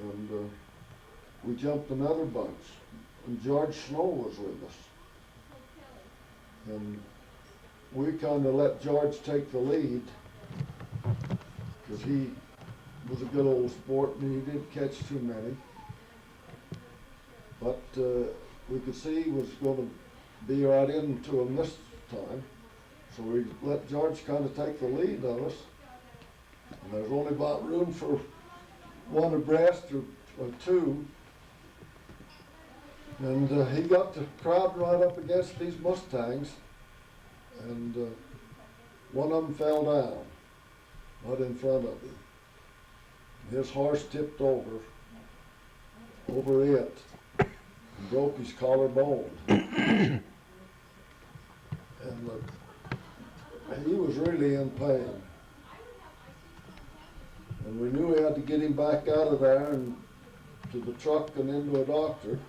and we jumped another bunch, and George Snow was with us, and we kind of let George take the lead because he was a good old sport and he didn't catch too many, but we could see he was going to be right into him this time. So we let George kind of take the lead of us. And there's only about room for one abreast or two. And he got the crowd right up against these Mustangs. And one of them fell down, right in front of him. His horse tipped over it, and broke his collarbone. And he was really in pain. And we knew we had to get him back out of there and to the truck and into a doctor.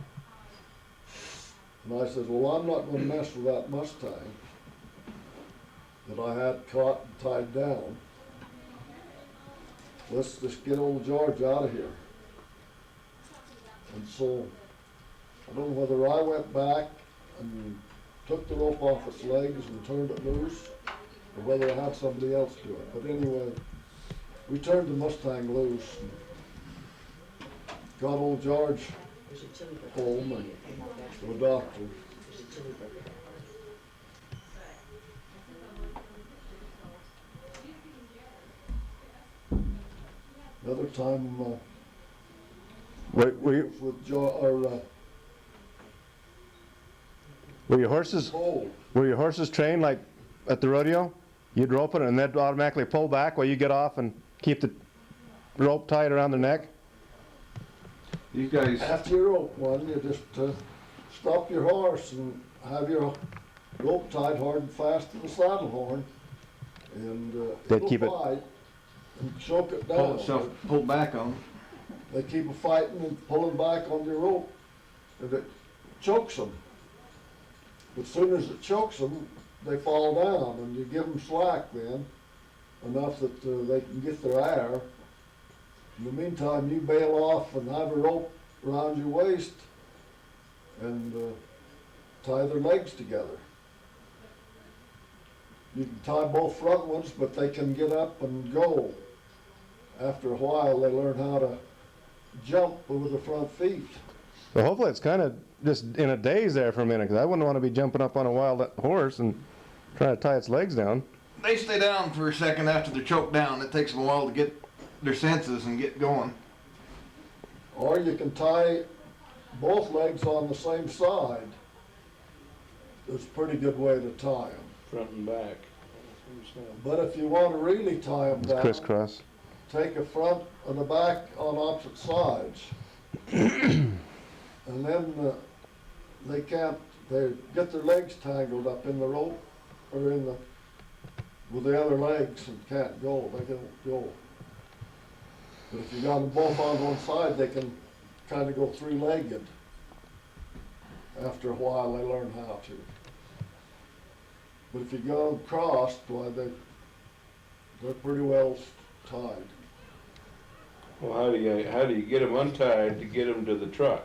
And I said, well, I'm not going to mess with that Mustang that I had caught and tied down. Let's just get old George out of here. And so, I don't know whether I went back and took the rope off its legs and turned it loose, or whether I had somebody else do it. But anyway, we turned the Mustang loose and got old George There's a chili burger. home and to the doctor. There's a chili burger. Another time, Were you, with were your horses, Cole. were your horses trained like at the rodeo? You'd rope it and they'd automatically pull back while you get off and keep the rope tied around their neck? These guys, After you rope one, you just stop your horse and have your rope tied hard and fast to the saddle horn, and They'd keep it- fight and choke it down. pull itself, pull back on. They keep a fighting and pulling back on your rope, and it chokes them. As soon as it chokes them, they fall down, and you give them slack then, enough that they can get their air. In the meantime, you bail off and have a rope around your waist and tie their legs together. You can tie both front ones, but they can get up and go. After a while, they learn how to jump over the front feet. Well, hopefully it's kind of just in a daze there for a minute, because I wouldn't want to be jumping up on a wild horse and trying to tie its legs down. They stay down for a second after they're choked down. It takes them a while to get their senses and get going. Or you can tie both legs on the same side. It's a pretty good way to tie them. Front and back. But if you want to really tie them It's down, crisscross. take a front and a back on opposite sides. And then they get their legs tangled up in the rope or with the other legs and can't go, they can't go. But if you got them both on one side, they can kind of go three-legged. After a while, they learn how to. But if you go crossed, why they're pretty well tied. Well, how do you get them untied to get them to the truck?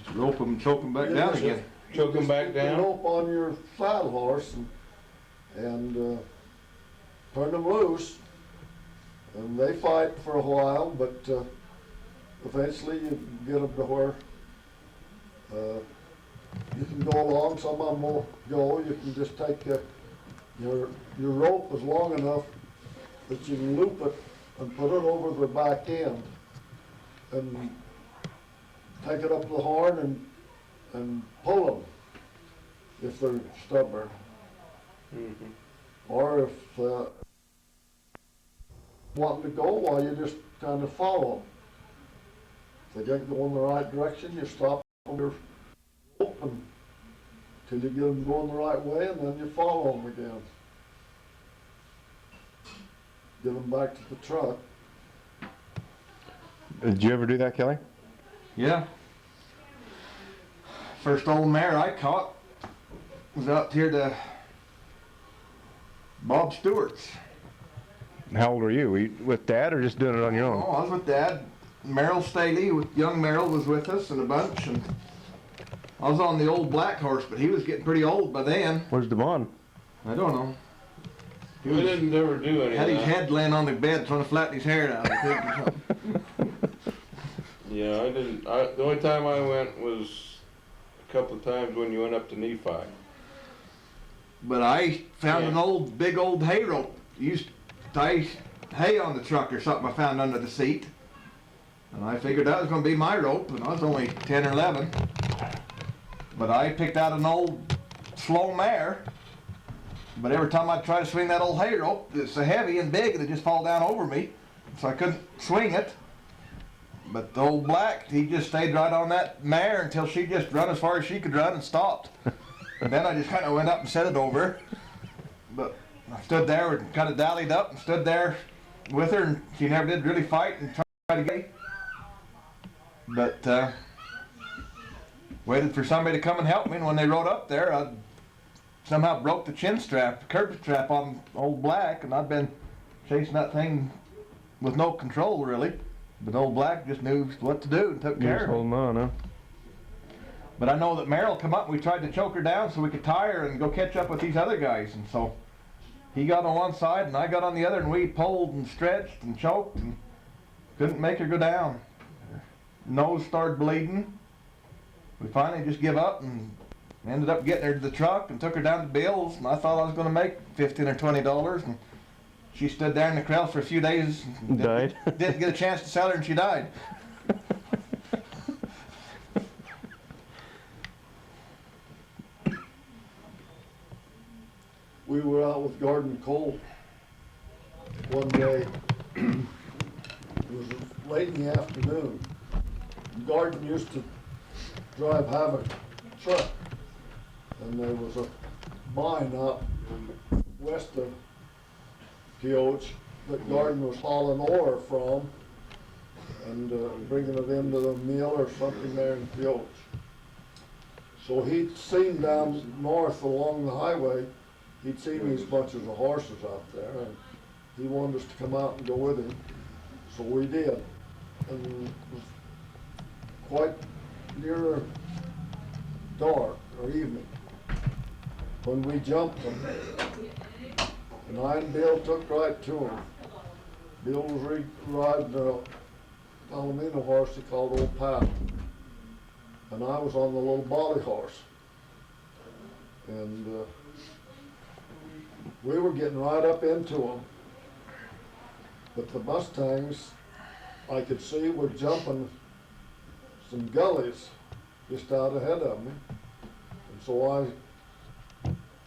Just rope them and choke them back down again. Choke them back Keep the down? rope on your saddle horse and turn them loose. And they fight for a while, but eventually you get them to where you can go along. Some of them won't go. You can just take your rope is long enough that you can loop it and put it over the back end and take it up the horn and pull them if they're stubborn. Mhm. Or if wanting to go, while you just kind of follow them. If they don't go in the right direction, you stop on your rope until you get them going the right way, and then you follow them again. Get them back to the truck. Did you ever do that, Kelly? Yeah. First old mare I caught was out here to Bob Stewart's. How old were you? Were you with Dad or just doing it on your Oh, own? I was with Dad. Merrill Staley, young Merrill was with us in a bunch, and I was on the old black horse, but he was getting pretty old by then. Where's Devon? I don't know. He We was, didn't ever do any had of his that. head laying on the bed trying to flatten his hair down, I think, or something. Yeah, I didn't, the only time I went was a couple of times when you went up to Nephi. But I found an Yeah. big old hay rope. Used to tie hay on the truck or something I found under the seat. And I figured that was gonna be my rope, and I was only 10 or 11. But I picked out an old slow mare. But every time I'd try to swing that old hay rope, it's so heavy and big it'd just fall down over me. So I couldn't swing it. But the old black, he just stayed right on that mare until she just run as far as she could run and stopped. And then I just kind of went up and set it over her. But I stood there and kind of dallied up and stood there with her, and she never did really fight and try to get me. But waited for somebody to come and help me, and when they rode up there, I somehow broke the chin strap, the curb strap on old black, and I'd been chasing that thing with no control really. But old black just knew what to do and took You care just of it. holding on, huh? But I know that Merrill come up and we tried to choke her down so we could tie her and go catch up with these other guys. And so he got on one side and I got on the other, and we pulled and stretched and choked and couldn't make her go down. Her nose started bleeding. We finally just give up and ended up getting her to the truck and took her down to Bill's, and I thought I was going to make $15 or $20, and she stood there in the corral for a few days and Died. didn't get a chance to sell her, and she died. We were out with Garden Cole one day. It was late in the afternoon. Garden used to drive Havoc truck, and there was a mine up west of Pioche that Garden was hauling ore from and bringing it into the mill or something there in Pioche. So he'd seen down north along the highway, he'd seen these bunches of horses out there, and he wanted us to come out and go with him. So we did. And it was quite near dark or evening when we jumped them. And I and Bill took right to him. Bill was riding a Palomino horse he called Old Pal. And I was on the little body horse. And we were getting right up into them. But the Mustangs, I could see, were jumping some gullies just out ahead of me. And so I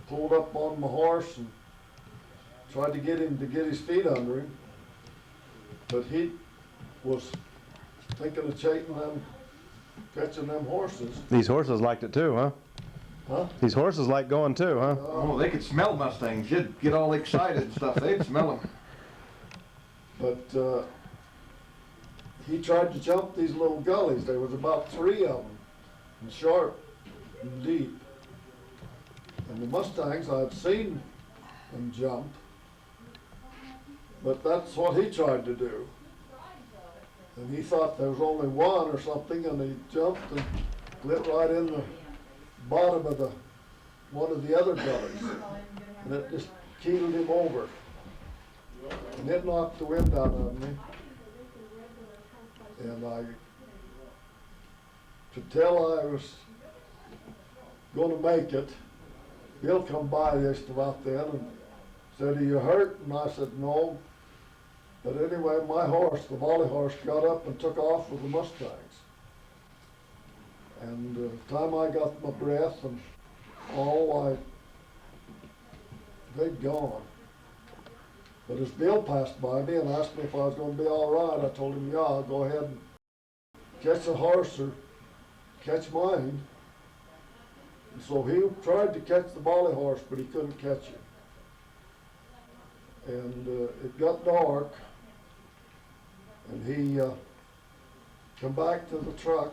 pulled up on my horse and tried to get him to get his feet under him. But he was thinking of chasing them, catching them horses. These horses liked it too, huh? Huh? These horses like going too, huh? Oh, they could smell Mustangs. You'd get all excited and stuff. They'd smell them. But he tried to jump these little gullies. There was about 3 of them, and sharp and deep. And the Mustangs, I'd seen them jump, but that's what he tried to do. And he thought there was only one or something, and he jumped and lit right in the bottom of one of the other gullies, and it just keeled him over. And it knocked the wind out of me. And I could tell I was going to make it. Bill come by just about then and said, "Are you hurt?" And I said, "No." But anyway, my horse, the volley horse, got up and took off with the Mustangs. And the time I got my breath and all, they'd gone. But as Bill passed by me and asked me if I was going to be all right, I told him, "Yeah, I'll go ahead and catch a horse or catch mine." And so he tried to catch the volley horse, but he couldn't catch it. And it got dark, and he come back to the truck,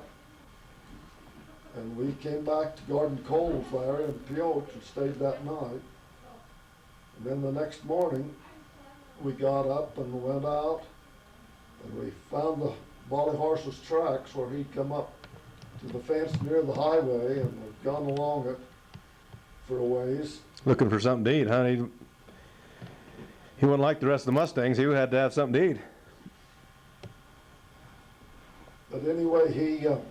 and we came back to Garden Coles there in Pioche and stayed that night. And then the next morning, we got up and went out, and we found the volley horse's tracks where he'd come up to the fence near the highway, and we'd gone along it for a ways. Looking for something to eat, huh? He wouldn't like the rest of the Mustangs. He had to have something to eat. But anyway, he had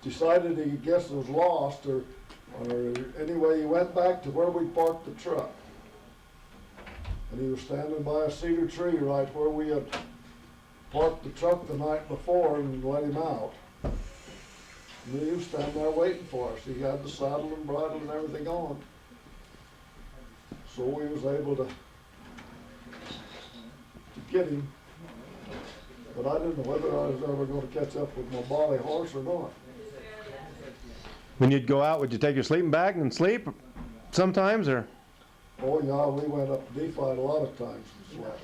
decided he guess was lost, or anyway, he went back to where we parked the truck. And he was standing by a cedar tree right where we had parked the truck the night before and let him out. And he was standing there waiting for us. He had the saddle and bridle and everything on. So we was able to get him. But I didn't know whether I was ever going to catch up with my volley horse or not. When you'd go out, would you take your sleeping bag and sleep sometimes, or? Oh yeah, we went up to Defied a lot of times and slept.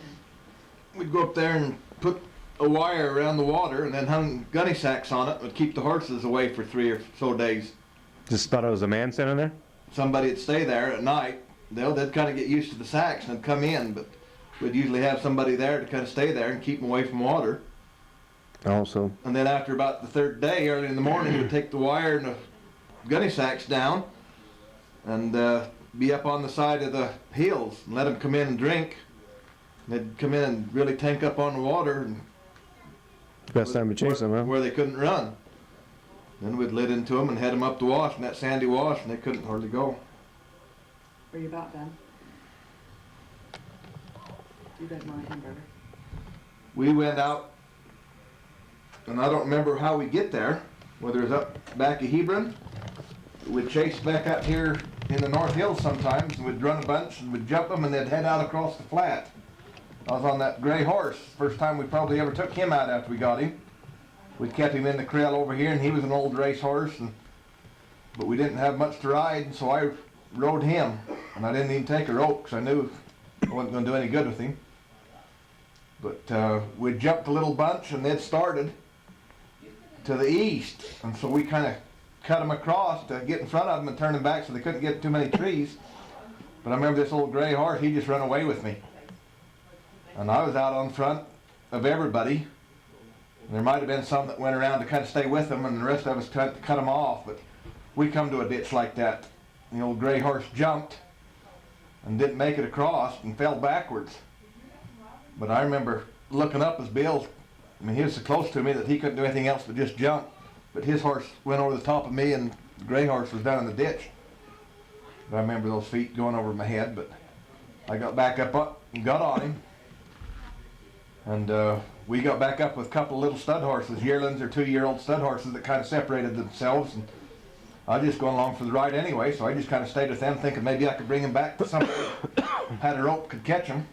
We'd go up there and put a wire around the water and then hung gunny sacks on it and would keep the horses away for 3 or so days. Just thought it was a man sitting there? Somebody would stay there at night. They'd kind of get used to the sacks and come in, but we'd usually have somebody there to kind of stay there and keep them away from water. Also, And then after about the third day, early in the morning, we'd take the wire and the gunny sacks down and be up on the side of the hills and let them come in and drink. They'd come in and really tank up on the water and best time to chase them, huh? where they couldn't run. Then we'd lit into them and head them up the wash, and that sandy wash, and they couldn't hardly go. Are you about done? You got my hamburger. We went out, and I don't remember how we get there, whether it was up back of Hebron. We'd chase back up here in the North Hills sometimes, and we'd run a bunch, and we'd jump them, and they'd head out across the flat. I was on that gray horse, first time we probably ever took him out after we got him. We kept him in the creel over here, and he was an old race horse, but we didn't have much to ride, and so I rode him, and I didn't even take a rope, because I knew I wasn't going to do any good with him. But we jumped a little bunch, and they'd started to the east, and so we kind of cut them across to get in front of them and turn them back so they couldn't get too many trees. But I remember this old gray horse, he just ran away with me. And I was out on front of everybody. And there might have been some that went around to kind of stay with them, and the rest of us cut them off. But we come to a ditch like that. The old gray horse jumped and didn't make it across and fell backwards. But I remember looking up as Bill, I mean, he was so close to me that he couldn't do anything else but just jump. But his horse went over the top of me, and the gray horse was down in the ditch. But I remember those feet going over my head, but I got back up and got on him. And we got back up with a couple of little stud horses, yearlings or 2-year-old stud horses that kind of separated themselves. And I was just going along for the ride anyway, so I just kind of stayed with them thinking maybe I could bring them back to somebody who had a rope could catch them.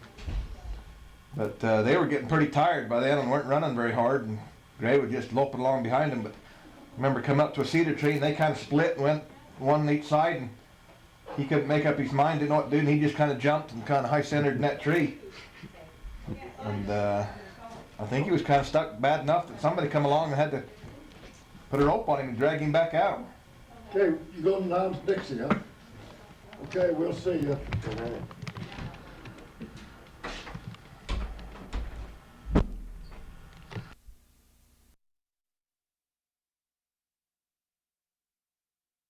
But they were getting pretty tired by then and weren't running very hard, and Gray was just loping along behind them. But I remember coming up to a cedar tree, and they kind of split and went one on each side, and he couldn't make up his mind, didn't know what to do, and he just kind of jumped and kind of high-centered in that tree. And I think he was kind of stuck bad enough that somebody come along and had to put a rope on him and drag him back out. Okay, you going down to Dixie, huh? Okay, we'll see you.